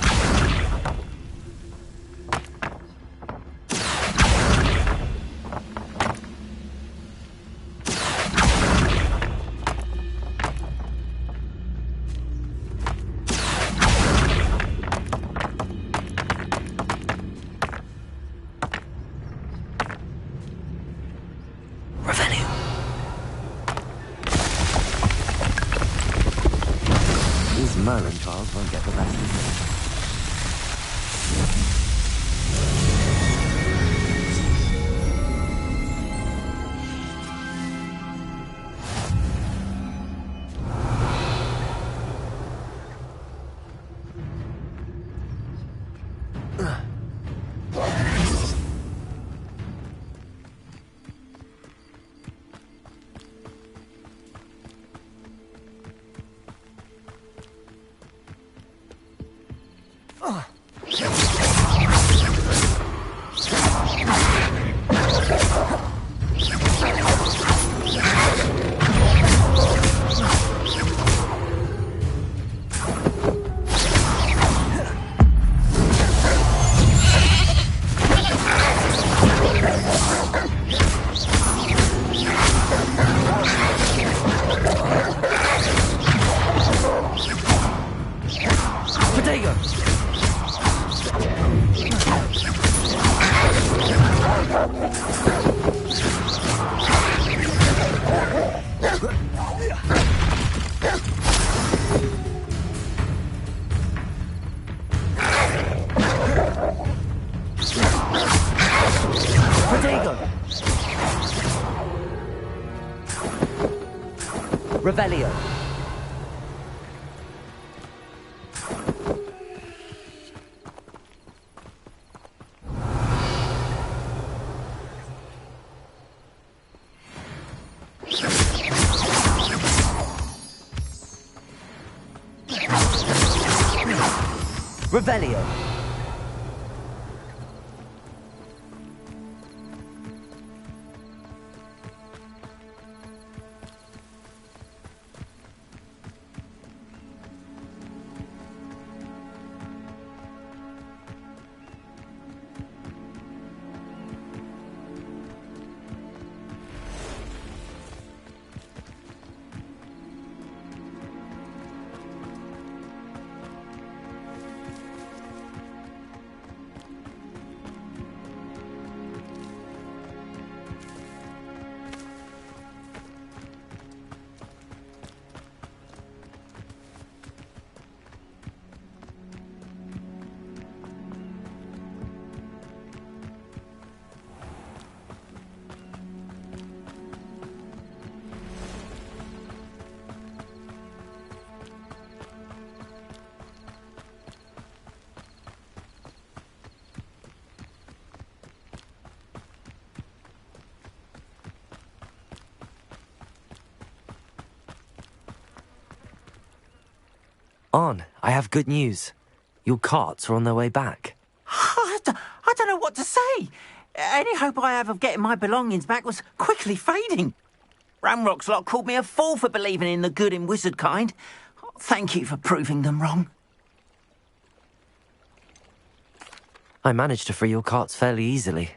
Revelio. These Merlin trials won't get the best of me. Revelio. Revelio. On, I have good news. Your carts are on their way back. I don't know what to say. Any hope I have of getting my belongings back was quickly fading. Ramrock's lot called me a fool for believing in the good in wizard kind. Thank you for proving them wrong. I managed to free your carts fairly easily.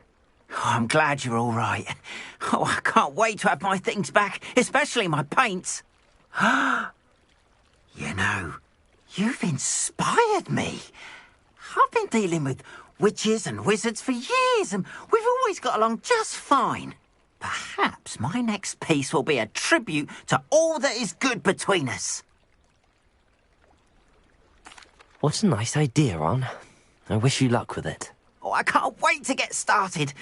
Oh, I'm glad you're all right. Oh, I can't wait to have my things back, especially my paints. You know, you've inspired me. I've been dealing with witches and wizards for years, and we've always got along just fine. Perhaps my next piece will be a tribute to all that is good between us. What a nice idea, Ron. I wish you luck with it. Oh, I can't wait to get started.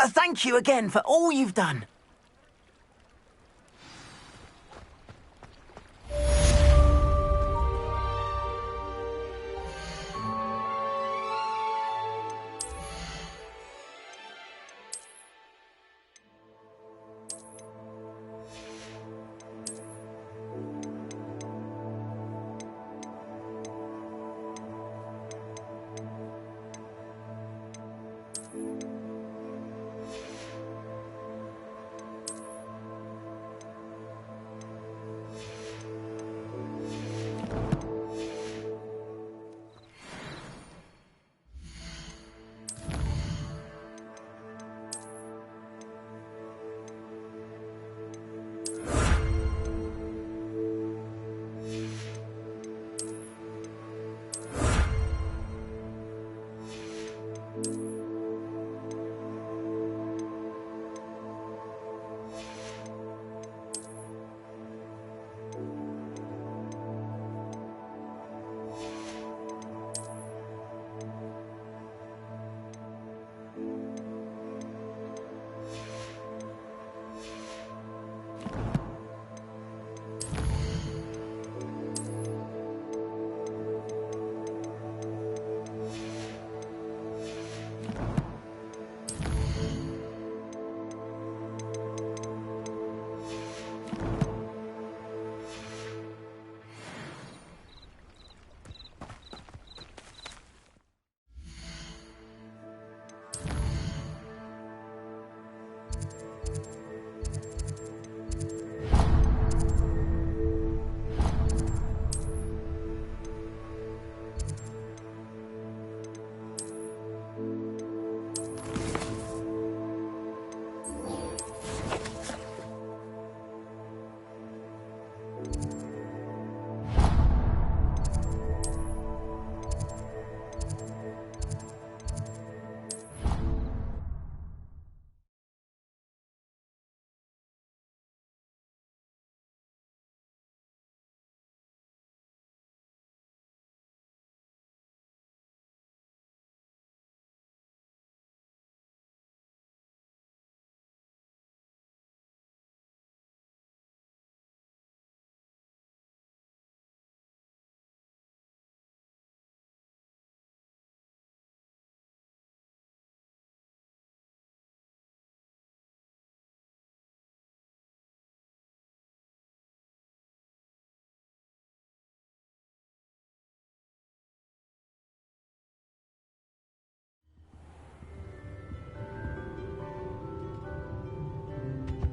Thank you again for all you've done.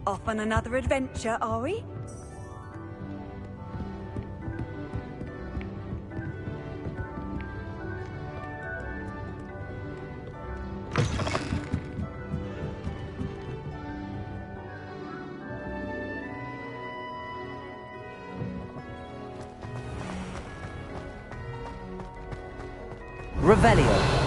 Off on another adventure, are we? Revelio.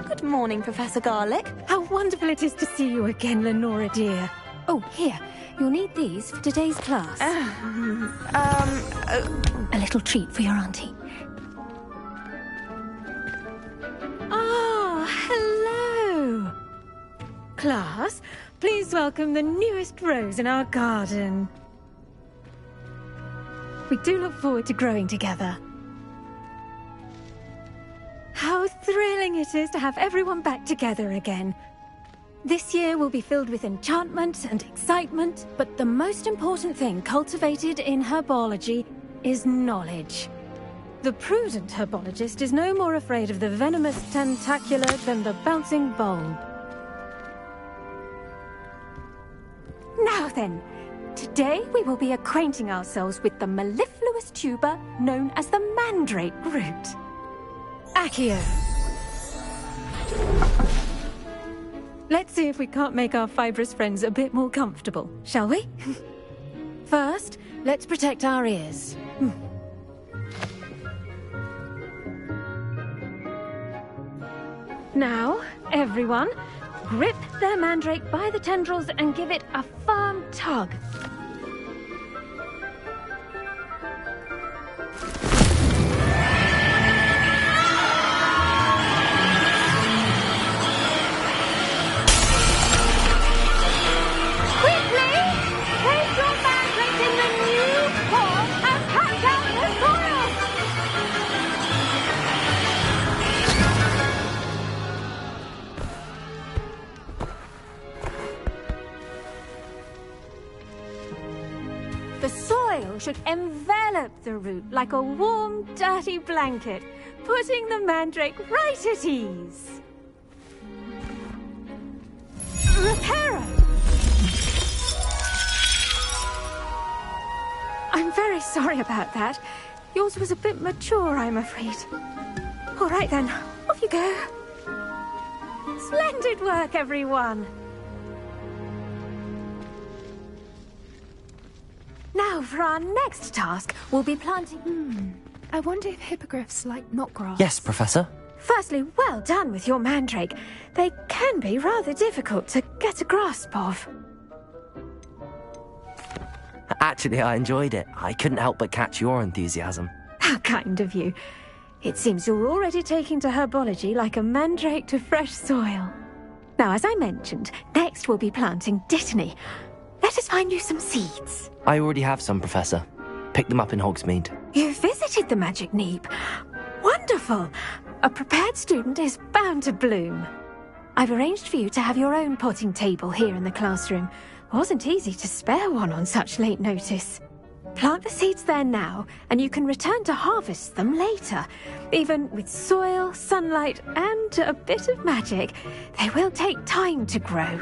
Good morning, Professor Garlick. How wonderful it is to see you again, Lenora dear. Oh, here. You'll need these for today's class. A little treat for your auntie. Ah, hello. Class, please welcome the newest rose in our garden. We do look forward to growing together. How thrilling it is to have everyone back together again. This year will be filled with enchantment and excitement, but the most important thing cultivated in herbology is knowledge. The prudent herbologist is no more afraid of the venomous tentacula than the bouncing bulb. Now then, today we will be acquainting ourselves with the mellifluous tuber known as the mandrake root. Accio. Let's see if we can't make our fibrous friends a bit more comfortable, shall we? First, let's protect our ears. Now, everyone, grip their mandrake by the tendrils and give it a firm tug. The soil should envelop the root like a warm, dirty blanket, putting the mandrake right at ease. Reparo! I'm very sorry about that. Yours was a bit mature, I'm afraid. All right then, off you go. Splendid work, everyone. Now, for our next task, we'll be planting... I wonder if hippogriffs like knotgrass. Yes, Professor. Firstly, well done with your mandrake. They can be rather difficult to get a grasp of. Actually, I enjoyed it. I couldn't help but catch your enthusiasm. How kind of you. It seems you're already taking to herbology like a mandrake to fresh soil. Now, as I mentioned, next we'll be planting dittany. Let us find you some seeds. I already have some, Professor. Picked them up in Hogsmeade. You visited the Magic Neep. Wonderful. A prepared student is bound to bloom. I've arranged for you to have your own potting table here in the classroom. Wasn't easy to spare one on such late notice. Plant the seeds there now, and you can return to harvest them later. Even with soil, sunlight, and a bit of magic, they will take time to grow.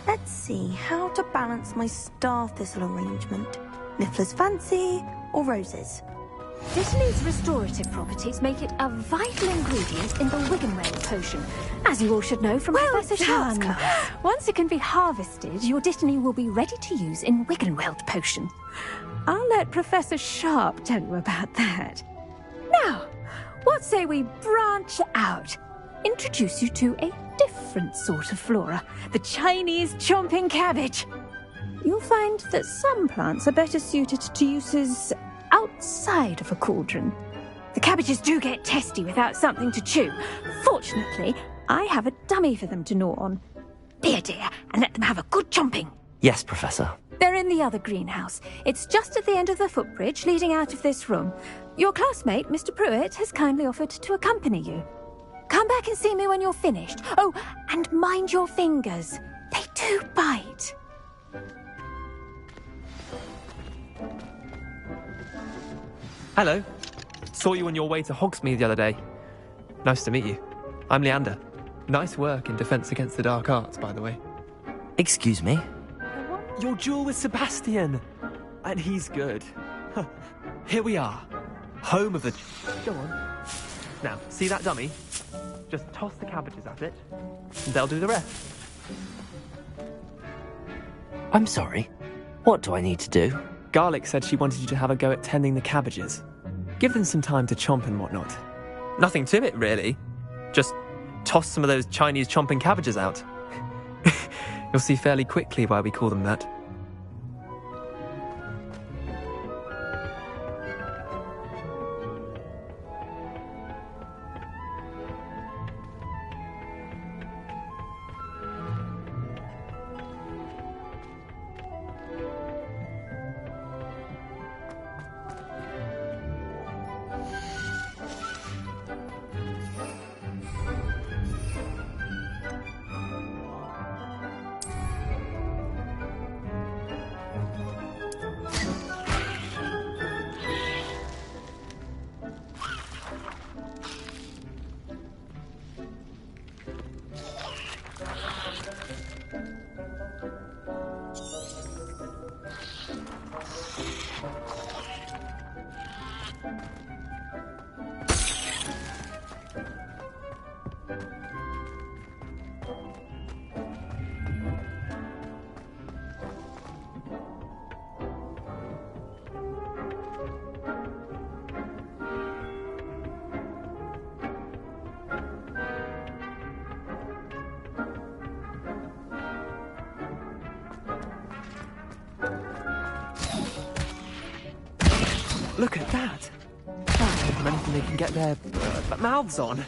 Let's see how to balance my star thistle arrangement. Niffler's fancy or roses? Dittany's restorative properties make it a vital ingredient in the Wiggenweld potion, as you all should know from Professor Sharp's class. Once it can be harvested, your Dittany will be ready to use in Wiggenweld potion. I'll let Professor Sharp tell you about that. Now, what say we branch out? Introduce you to a different sort of flora, the Chinese chomping cabbage. You'll find that some plants are better suited to uses outside of a cauldron. The cabbages do get testy without something to chew. Fortunately, I have a dummy for them to gnaw on. Be a dear and let them have a good chomping. Yes, Professor. They're in the other greenhouse. It's just at the end of the footbridge leading out of this room. Your classmate, Mr. Pruitt, has kindly offered to accompany you. Come back and see me when you're finished. Oh, and mind your fingers. They do bite. Hello. Saw you on your way to Hogsmeade the other day. Nice to meet you. I'm Leander. Nice work in Defense Against the Dark Arts, by the way. Excuse me? Your duel with Sebastian. And he's good. Here we are. Home of the... Go on. Now, see that dummy? Just toss the cabbages at it, and they'll do the rest. I'm sorry. What do I need to do? Garlic said she wanted you to have a go at tending the cabbages. Give them some time to chomp and whatnot. Nothing to it, really. Just toss some of those Chinese chomping cabbages out. You'll see fairly quickly why we call them that. Look at that! Can't give them anything they can get their mouths on.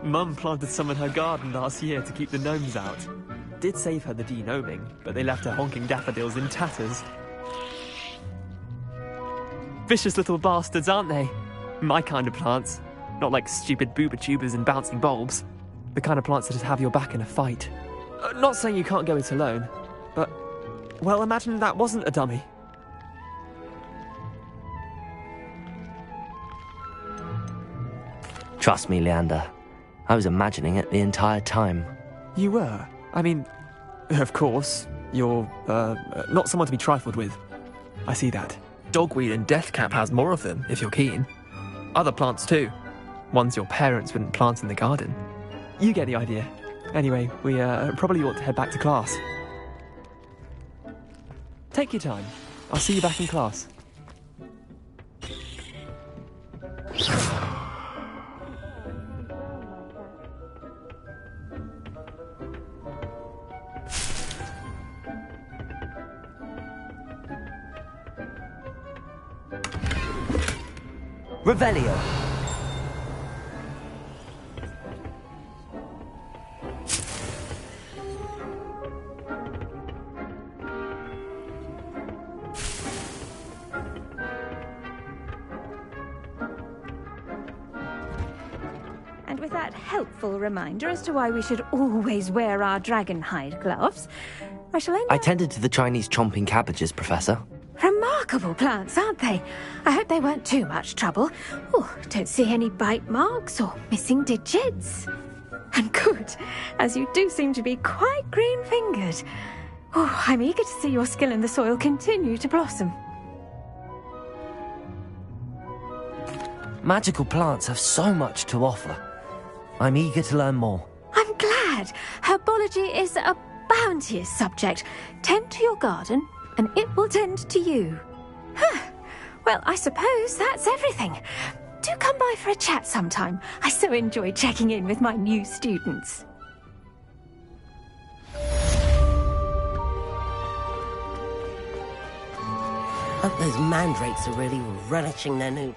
Mum planted some in her garden last year to keep the gnomes out. Did save her the de-gnoming, but they left her honking daffodils in tatters. Vicious little bastards, aren't they? My kind of plants. Not like stupid booba tubers and bouncing bulbs. The kind of plants that just have your back in a fight. Not saying you can't go it alone, but... well, imagine that wasn't a dummy. Trust me, Leander. I was imagining it the entire time. You were? I mean, of course, you're, not someone to be trifled with. I see that. Dogweed and deathcap has more of them, if you're keen. Other plants too. Ones your parents wouldn't plant in the garden. You get the idea. Anyway, we, probably ought to head back to class. Take your time. I'll see you back in class. Revelio. And with that helpful reminder as to why we should always wear our dragon hide gloves, I shall end I tended to the Chinese chomping cabbages, Professor. Remarkable plants, aren't they? I hope they weren't too much trouble. Oh, don't see any bite marks or missing digits. And good, as you do seem to be quite green-fingered. Oh, I'm eager to see your skill in the soil continue to blossom. Magical plants have so much to offer. I'm eager to learn more. I'm glad. Herbology is a bounteous subject. Tend to your garden, and it will tend to you. Huh. Well, I suppose that's everything. Do come by for a chat sometime. I so enjoy checking in with my new students. Hope those mandrakes are really relishing their new...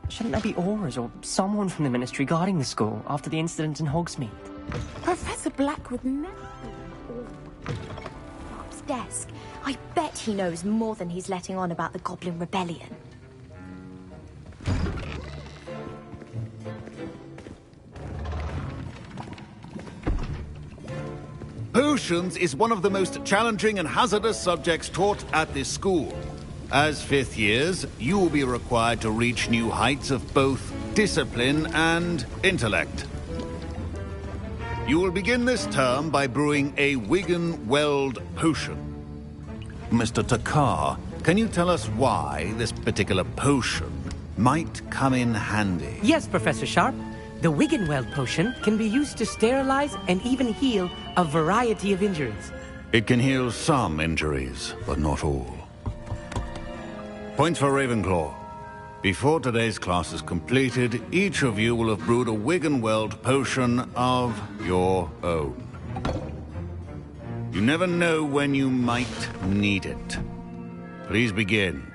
Shouldn't there be Auras or someone from the Ministry guarding the school after the incident in Hogsmeade? Professor black with Sharp's desk. I bet he knows more than he's letting on about the Goblin Rebellion. Potions is one of the most challenging and hazardous subjects taught at this school. As fifth years, you will be required to reach new heights of both discipline and intellect. You will begin this term by brewing a Wigan-Weld potion. Mr. Takar, can you tell us why this particular potion might come in handy? Yes, Professor Sharp. The Wigan-Weld potion can be used to sterilize and even heal a variety of injuries. It can heal some injuries, but not all. Points for Ravenclaw. Before today's class is completed, each of you will have brewed a Wigan-Weld potion of your own. You never know when you might need it. Please begin.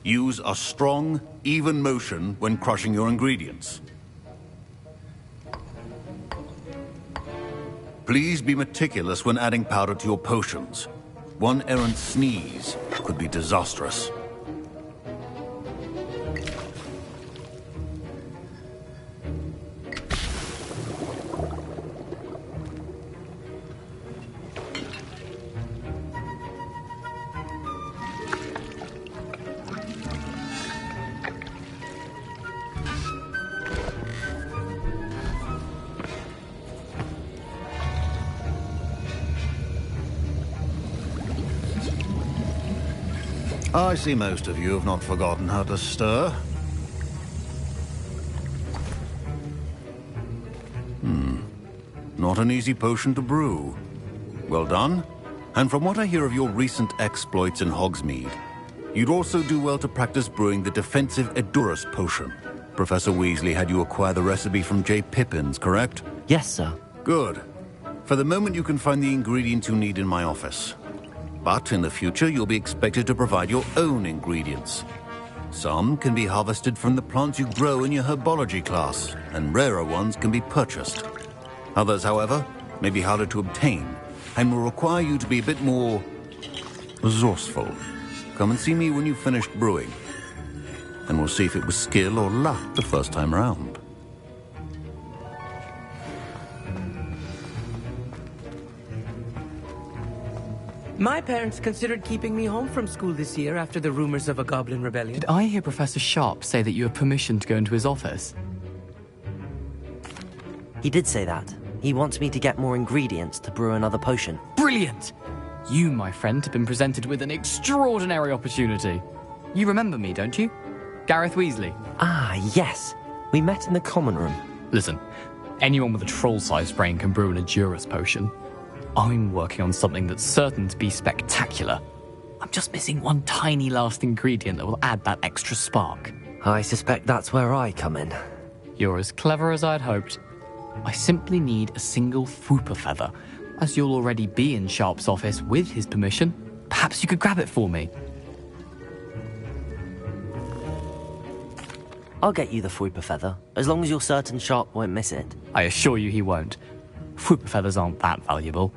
Use a strong, even motion when crushing your ingredients. Please be meticulous when adding powder to your potions. One errant sneeze could be disastrous. I see most of you have not forgotten how to stir. Not an easy potion to brew. Well done. And from what I hear of your recent exploits in Hogsmeade, you'd also do well to practice brewing the defensive Edurus potion. Professor Weasley had you acquire the recipe from J. Pippin's, correct? Yes, sir. Good. For the moment, you can find the ingredients you need in my office. But in the future, you'll be expected to provide your own ingredients. Some can be harvested from the plants you grow in your herbology class, and rarer ones can be purchased. Others, however, may be harder to obtain, and will require you to be a bit more resourceful. Come and see me when you've finished brewing, and we'll see if it was skill or luck the first time around. My parents considered keeping me home from school this year after the rumors of a Goblin Rebellion. Did I hear Professor Sharp say that you have permission to go into his office? He did say that. He wants me to get more ingredients to brew another potion. Brilliant! You, my friend, have been presented with an extraordinary opportunity. You remember me, don't you? Gareth Weasley. Ah, yes. We met in the common room. Listen, anyone with a troll-sized brain can brew an Edurus potion. I'm working on something that's certain to be spectacular. I'm just missing one tiny last ingredient that will add that extra spark. I suspect that's where I come in. You're as clever as I'd hoped. I simply need a single Fwooper feather. As you'll already be in Sharp's office with his permission, perhaps you could grab it for me. I'll get you the Fwooper feather, as long as you're certain Sharp won't miss it. I assure you he won't. Fwooper feathers aren't that valuable.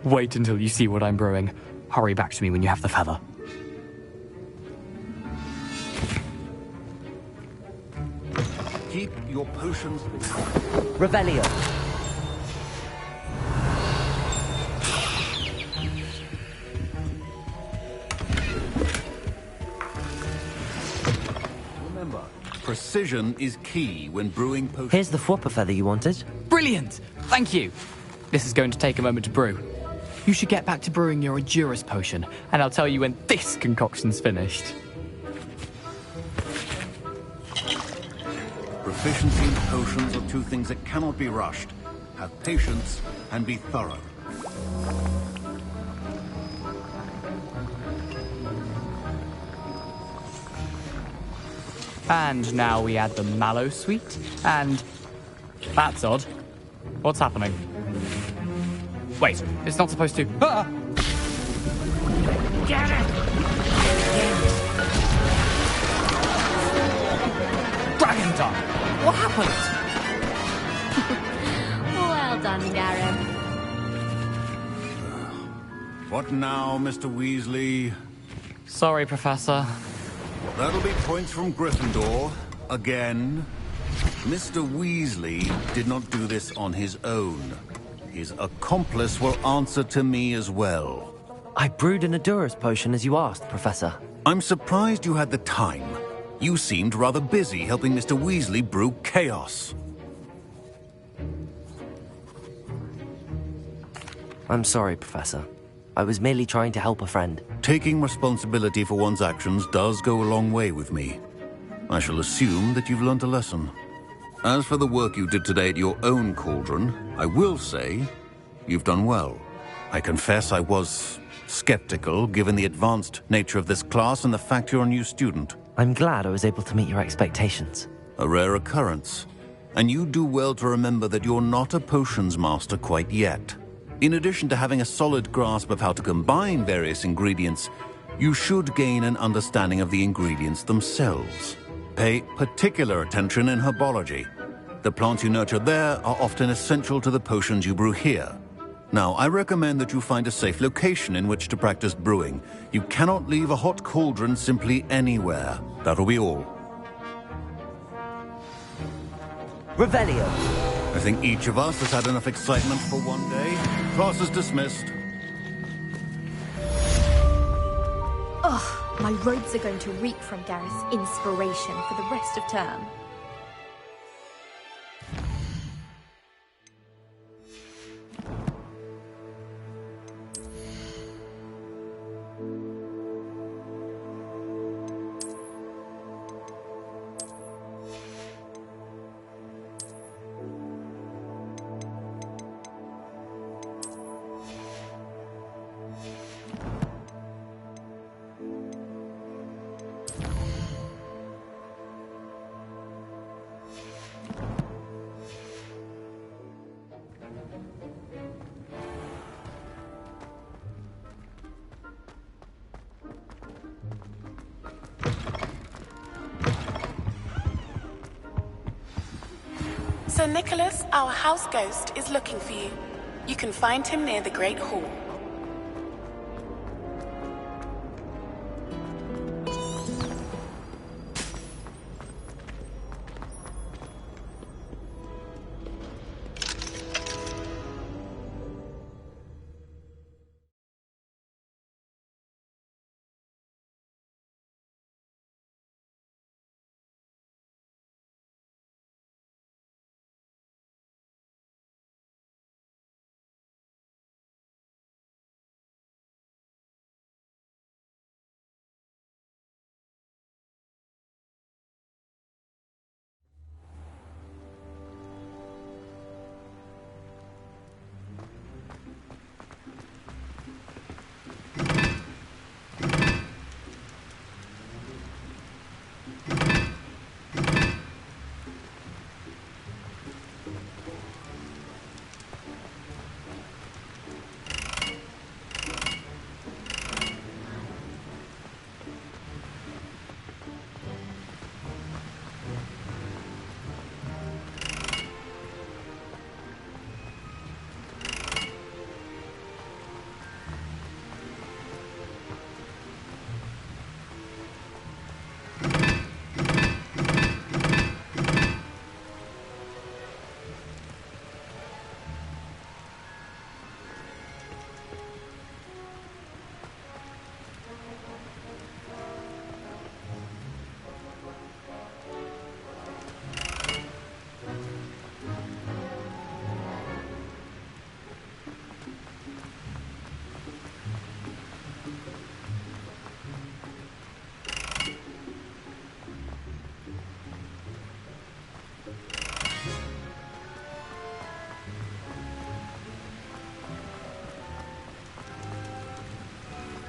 Wait until you see what I'm brewing. Hurry back to me when you have the feather. Keep your potions... Revelio. Remember, precision is key when brewing potions. Here's the Fwooper feather you wanted. Brilliant! Thank you. This is going to take a moment to brew. You should get back to brewing your Edurus potion, and I'll tell you when this concoction's finished. Proficiency in potions are two things that cannot be rushed. Have patience and be thorough. And now we add the mallow sweet, and... That's odd. What's happening? Wait, it's not supposed to... Ah! Get it! What now, Mr. Weasley? Sorry, Professor. That'll be points from Gryffindor. Again. Mr. Weasley did not do this on his own. His accomplice will answer to me as well. I brewed an Adurus potion as you asked, Professor. I'm surprised you had the time. You seemed rather busy helping Mr. Weasley brew chaos. I'm sorry, Professor. I was merely trying to help a friend. Taking responsibility for one's actions does go a long way with me. I shall assume that you've learnt a lesson. As for the work you did today at your own cauldron, I will say you've done well. I confess I was skeptical, given the advanced nature of this class and the fact you're a new student. I'm glad I was able to meet your expectations. A rare occurrence. And you do well to remember that you're not a potions master quite yet. In addition to having a solid grasp of how to combine various ingredients, you should gain an understanding of the ingredients themselves. Pay particular attention in herbology. The plants you nurture there are often essential to the potions you brew here. Now, I recommend that you find a safe location in which to practice brewing. You cannot leave a hot cauldron simply anywhere. That'll be all. Revelio. I think each of us has had enough excitement for one day. Class is dismissed. Ugh, my robes are going to reek from Gareth's inspiration for the rest of term. Sir Nicholas, our house ghost, is looking for you. You can find him near the Great Hall.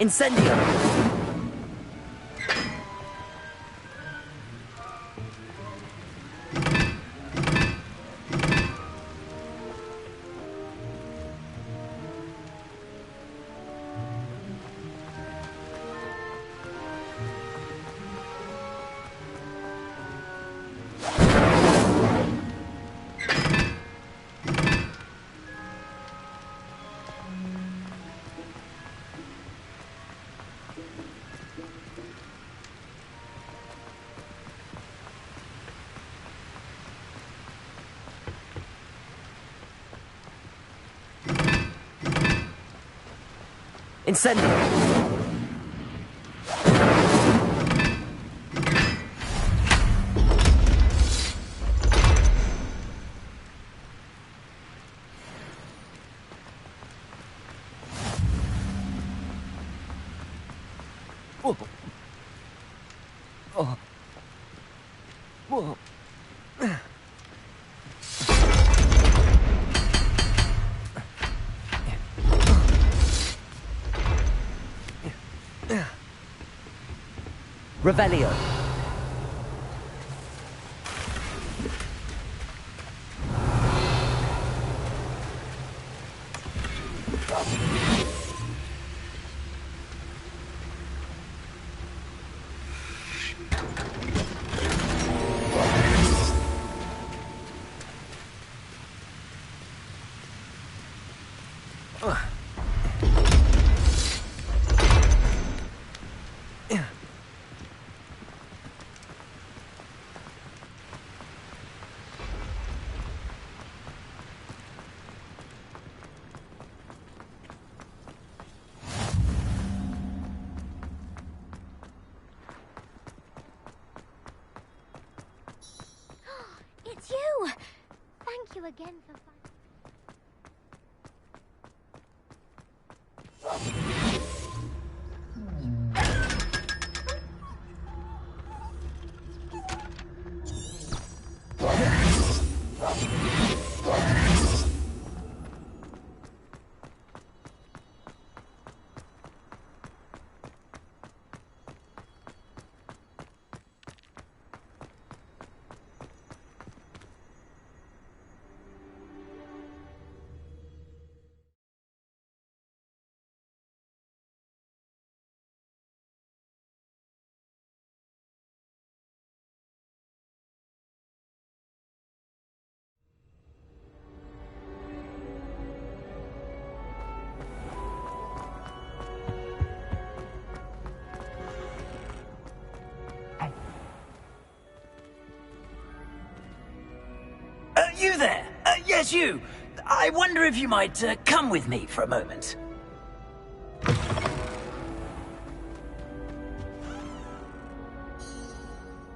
Incendio! Incendio! Whoa. Oh. Whoa. Revelio. It's you! Thank you again for... You there? Yes, you. I wonder if you might come with me for a moment.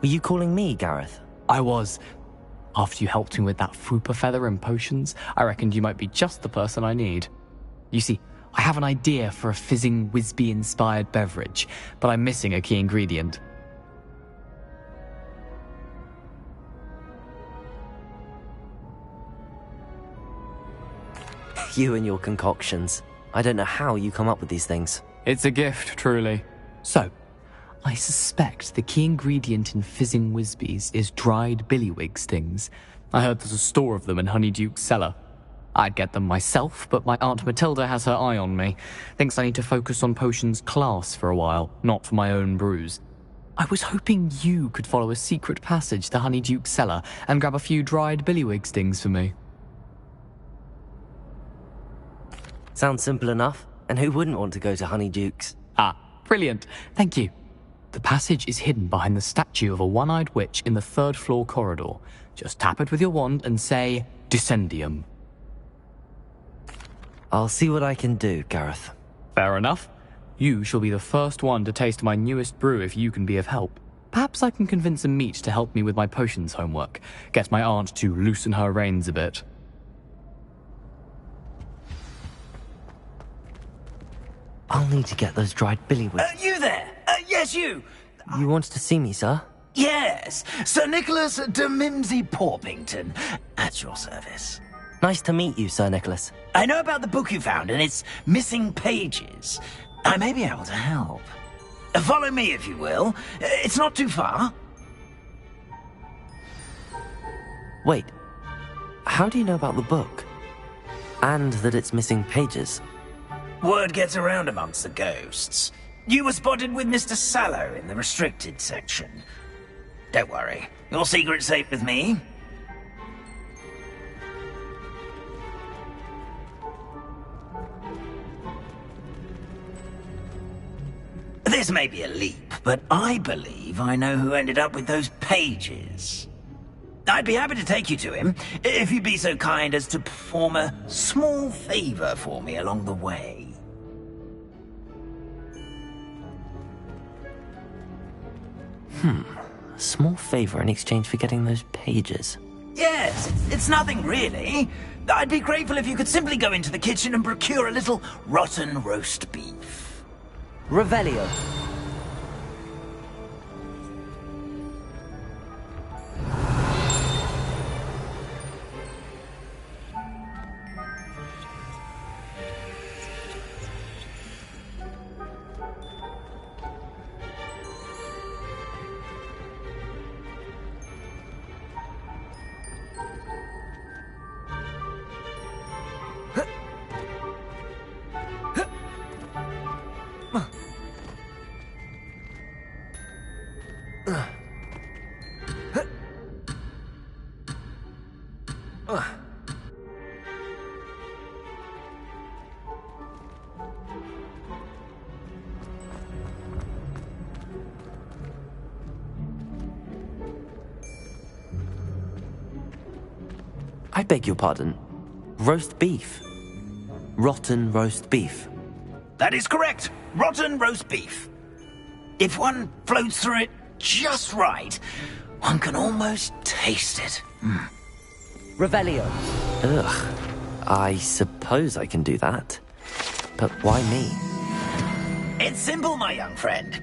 Were you calling me, Gareth? I was. After you helped me with that Fupa feather and potions, I reckoned you might be just the person I need. You see, I have an idea for a fizzing Wisby-inspired beverage, but I'm missing a key ingredient. You and your concoctions. I don't know how you come up with these things. It's a gift, truly. So, I suspect the key ingredient in fizzing Wisbies is dried billywig stings. I heard there's a store of them in Honeyduke's cellar. I'd get them myself, but my Aunt Matilda has her eye on me. Thinks I need to focus on potions class for a while, not for my own brews. I was hoping you could follow a secret passage to Honeyduke's cellar and grab a few dried billywig stings for me. Sounds simple enough. And who wouldn't want to go to Honeyduke's? Ah, brilliant. Thank you. The passage is hidden behind the statue of a one-eyed witch in the third-floor corridor. Just tap it with your wand and say, Descendium. I'll see what I can do, Gareth. Fair enough. You shall be the first one to taste my newest brew if you can be of help. Perhaps I can convince a meat to help me with my potions homework. Get my aunt to loosen her reins a bit. I'll need to get those dried billywigs. You there? Yes, you. You wanted to see me, sir? Yes, Sir Nicholas de Mimsy Porpington, at your service. Nice to meet you, Sir Nicholas. I know about the book you found and its missing pages. I may be able to help. Follow me, if you will. It's not too far. Wait, how do you know about the book? And that it's missing pages? Word gets around amongst the ghosts. You were spotted with Mr. Sallow in the restricted section. Don't worry, your secret's safe with me. This may be a leap, but I believe I know who ended up with those pages. I'd be happy to take you to him, if you'd be so kind as to perform a small favor for me along the way. A small favor in exchange for getting those pages. Yes, it's nothing really. I'd be grateful if you could simply go into the kitchen and procure a little rotten roast beef. Revelio. I beg your pardon. Roast beef. Rotten roast beef. That is correct. Rotten roast beef. If one floats through it just right, one can almost taste it. Revelio. Ugh. I suppose I can do that. But why me? It's simple, my young friend.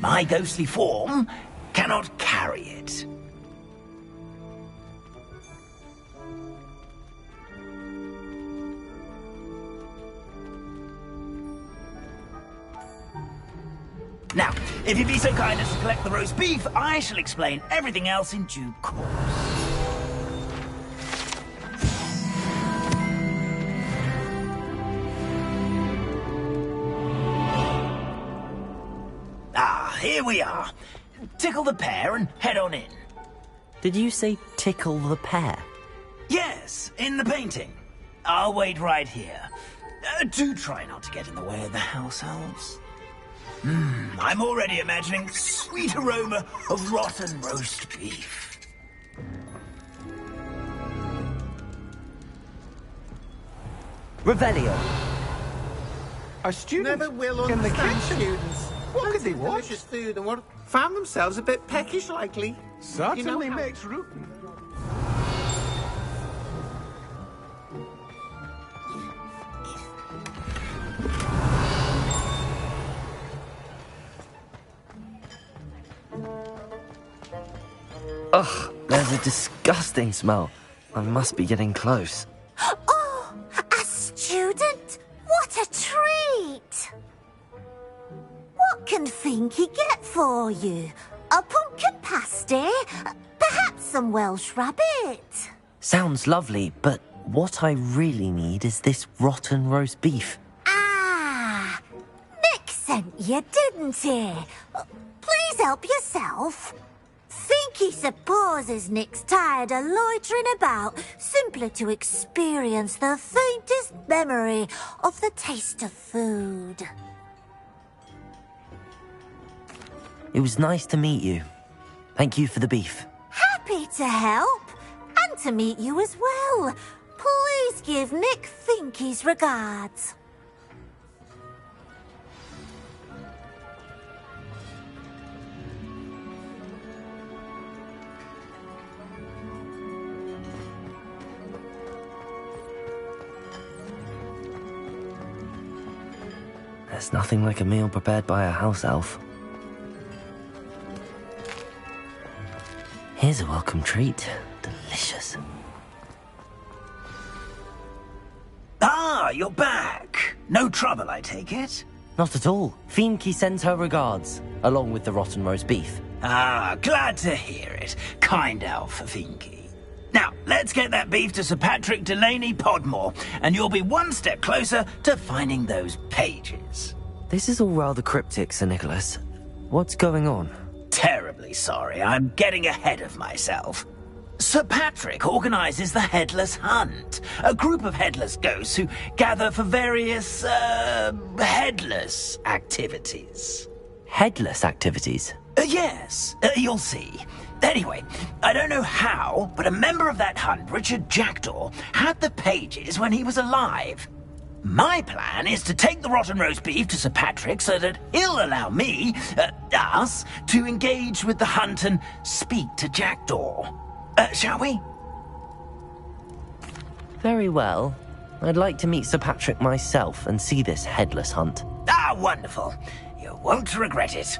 My ghostly form cannot carry it. Now, if you'd be so kind as to collect the roast beef, I shall explain everything else in due course. Ah, here we are. Tickle the pear and head on in. Did you say tickle the pear? Yes, in the painting. I'll wait right here. Do try not to get in the way of the house elves. I'm already imagining sweet aroma of rotten roast beef. Revelio. Our students never will in the understand kitchen. students. What could they want? Delicious food and what found themselves a bit peckish likely. Certainly makes room. Ugh, there's a disgusting smell. I must be getting close. Oh, a student? What a treat! What can Finky get for you? A pumpkin pasty? Perhaps some Welsh rabbit? Sounds lovely, but what I really need is this rotten roast beef. Ah, Nick sent you, didn't he? Please help yourself. Finky supposes Nick's tired of loitering about simply to experience the faintest memory of the taste of food. It was nice to meet you. Thank you for the beef. Happy to help, and to meet you as well. Please give Nick Finky's regards. There's nothing like a meal prepared by a house elf. Here's a welcome treat. Delicious. Ah, you're back. No trouble, I take it? Not at all. Finky sends her regards, along with the rotten roast beef. Ah, glad to hear it. Kind elf, Finky. Now, let's get that beef to Sir Patrick Delaney Podmore, and you'll be one step closer to finding those pages. This is all rather cryptic, Sir Nicholas. What's going on? Terribly sorry, I'm getting ahead of myself. Sir Patrick organises the Headless Hunt, a group of headless ghosts who gather for various, headless activities. Headless activities? Yes, you'll see. Anyway, I don't know how, but a member of that hunt, Richard Jackdaw, had the pages when he was alive. My plan is to take the rotten roast beef to Sir Patrick so that he'll allow me, us to engage with the hunt and speak to Jackdaw. Shall we? Very well. I'd like to meet Sir Patrick myself and see this headless hunt. Ah, wonderful. You won't regret it.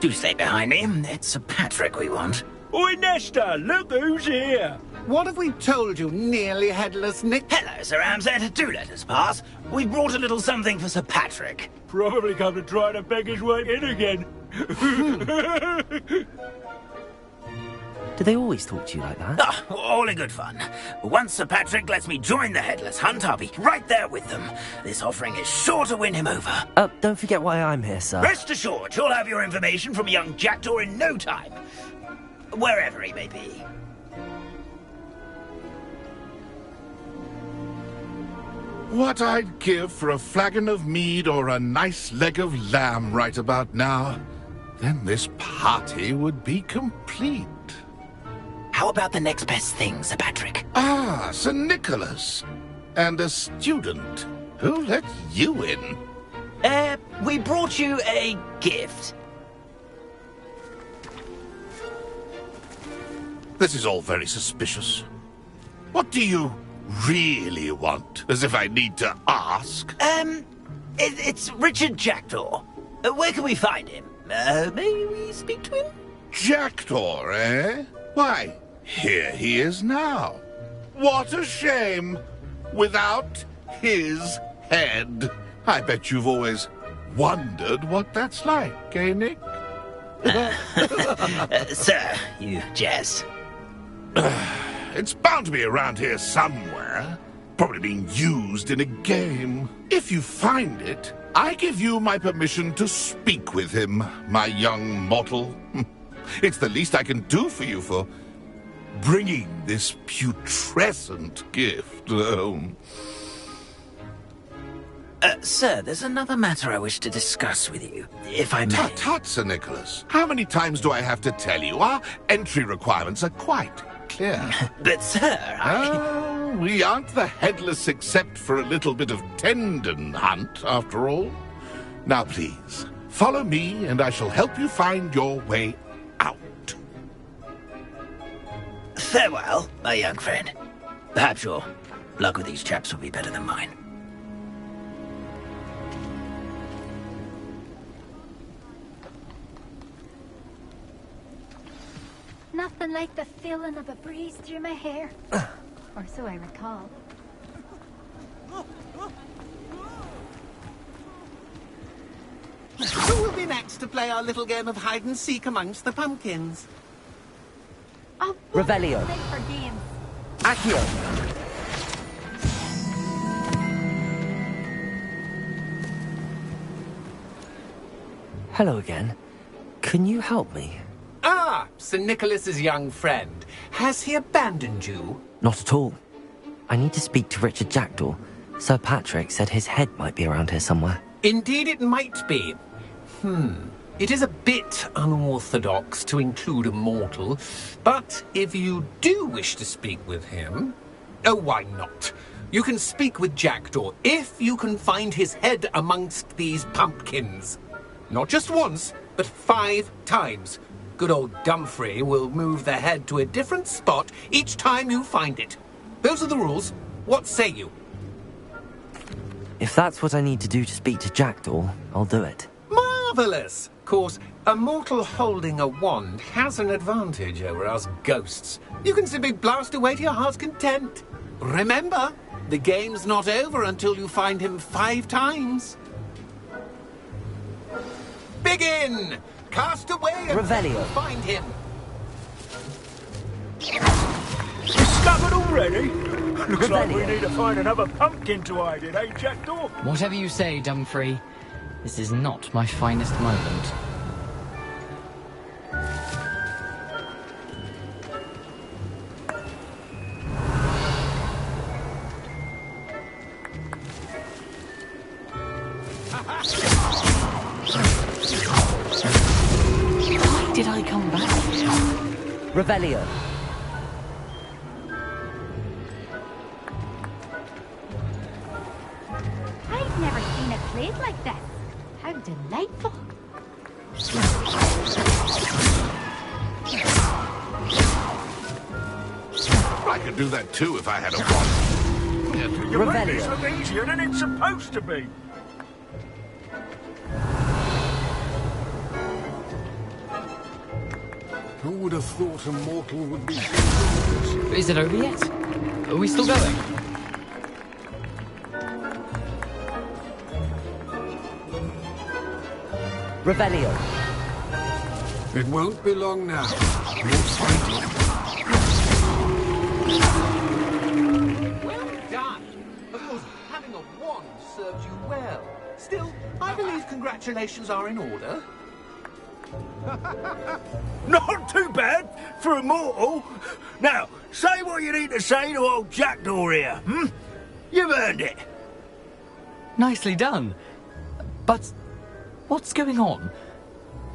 Do stay behind me. It's Sir Patrick we want. Oi, Nesta, look who's here. What have we told you, nearly headless Nick? Hello, Sir Ramsay. Do let us pass. We've brought a little something for Sir Patrick. Probably come to try to beg his way in again. Do they always talk to you like that? Ah, all in good fun. Once Sir Patrick lets me join the Headless Hunt, I'll be right there with them. This offering is sure to win him over. Don't forget why I'm here, sir. Rest assured, you'll have your information from young Jackdaw in no time. Wherever he may be. What I'd give for a flagon of mead or a nice leg of lamb right about now. Then this party would be complete. How about the next best thing, Sir Patrick? Ah, Sir Nicholas. And a student. Who let you in? We brought you a gift. This is all very suspicious. What do you really want? As if I need to ask. It's Richard Jackdaw. Where can we find him? Maybe we speak to him? Jackdaw, eh? Why, here he is now. What a shame. Without his head. I bet you've always wondered what that's like, eh, Nick? Sir, you jest. It's bound to be around here somewhere. Probably being used in a game. If you find it, I give you my permission to speak with him, my young mortal. It's the least I can do for you for bringing this putrescent gift home. Sir, there's another matter I wish to discuss with you, if I may. Tut, tut, Sir Nicholas. How many times do I have to tell you? Our entry requirements are quite clear. But, sir, we aren't the headless except for a little bit of tendon hunt, after all. Now, please, follow me, and I shall help you find your way out. Farewell, my young friend. Perhaps your luck with these chaps will be better than mine. Nothing like the feeling of a breeze through my hair. Or so I recall. Who will be next to play our little game of hide-and-seek amongst the pumpkins? Revelio. For games. Accio. Hello again. Can you help me? Ah, Sir Nicholas's young friend. Has he abandoned you? Not at all. I need to speak to Richard Jackdaw. Sir Patrick said his head might be around here somewhere. Indeed it might be. It is a bit unorthodox to include a mortal, but if you do wish to speak with him... Oh, why not? You can speak with Jackdaw if you can find his head amongst these pumpkins. Not just once, but 5 times. Good old Dumfrey will move the head to a different spot each time you find it. Those are the rules. What say you? If that's what I need to do to speak to Jackdaw, I'll do it. Marvellous! Of course, a mortal holding a wand has an advantage over us ghosts. You can simply blast away to your heart's content. Remember, the game's not over until you find him 5 times. Begin! Cast away and Revelio. Find him. Discovered already? Looks like we Revelio. need to find another pumpkin to hide in, eh, Jackdaw? Whatever you say, Dumfrey. This is not my finest moment. Why did I come back? Revelio. I've never seen it played like this. How delightful. I could do that too if I had a wand. You make this look easier than it's supposed to be. Who would have thought a mortal would be... Is it over yet? Are we still going? Revelio. It won't be long now. You'll find it. Well done. Of course, having a wand served you well. Still, I believe congratulations are in order. Not too bad for a mortal. Now, say what you need to say to old Jackdaw here, hmm? You've earned it. Nicely done. But what's going on?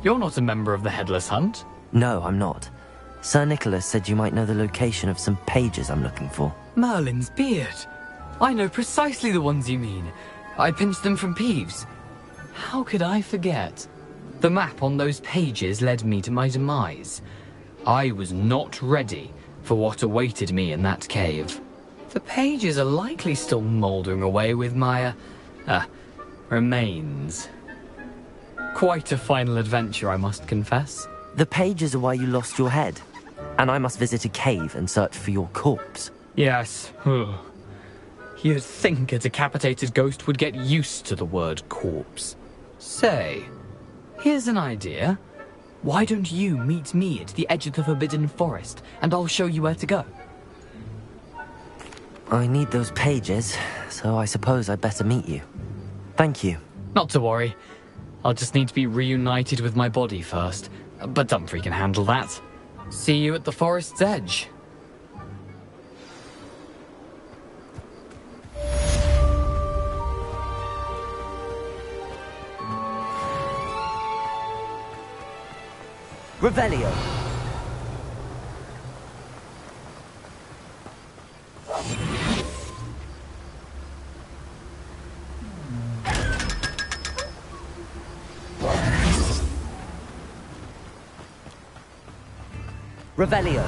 You're not a member of the Headless Hunt. No, I'm not. Sir Nicholas said you might know the location of some pages I'm looking for. Merlin's beard. I know precisely the ones you mean. I pinched them from Peeves. How could I forget? The map on those pages led me to my demise. I was not ready for what awaited me in that cave. The pages are likely still mouldering away with my, remains. Quite a final adventure, I must confess. The pages are why you lost your head. And I must visit a cave and search for your corpse. Yes. You'd think a decapitated ghost would get used to the word corpse. Say, here's an idea. Why don't you meet me at the edge of the Forbidden Forest, and I'll show you where to go? I need those pages, so I suppose I'd better meet you. Thank you. Not to worry. I'll just need to be reunited with my body first. But Dumfrey can handle that. See you at the forest's edge. Revelio. Revelio.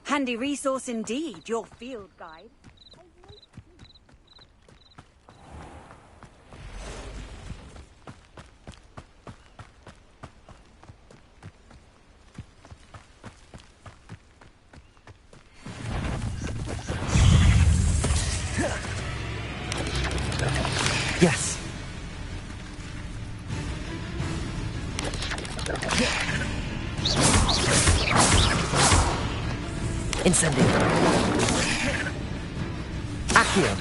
Handy resource indeed, your field guide. Yes. Incendio. Accio.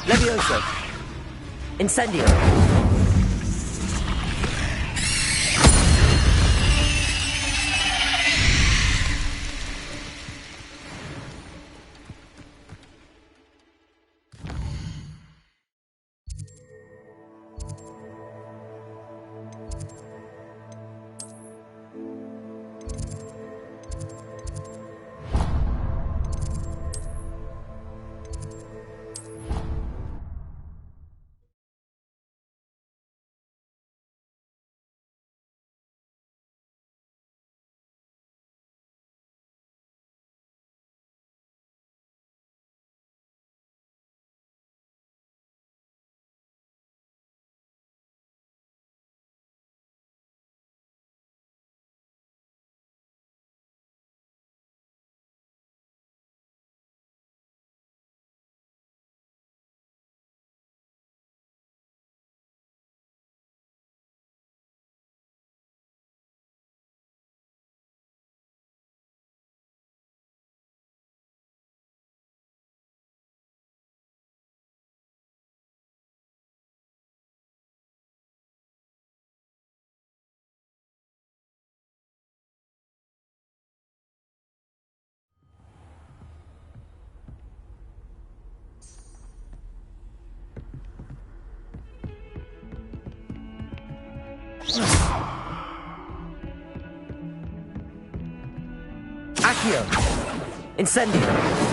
Levioso. Incendio. Accio. Incendio.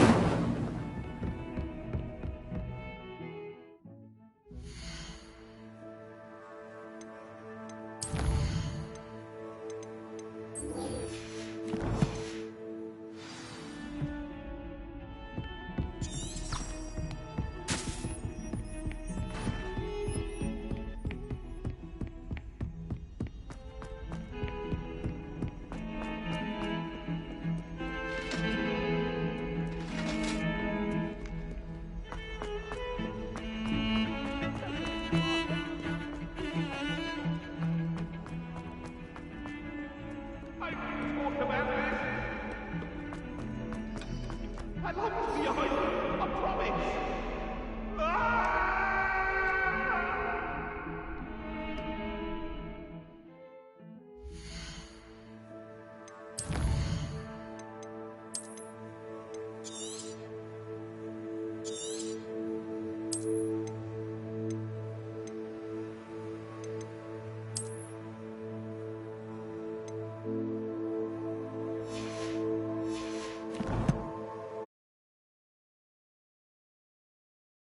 I love to be a husband, I promise.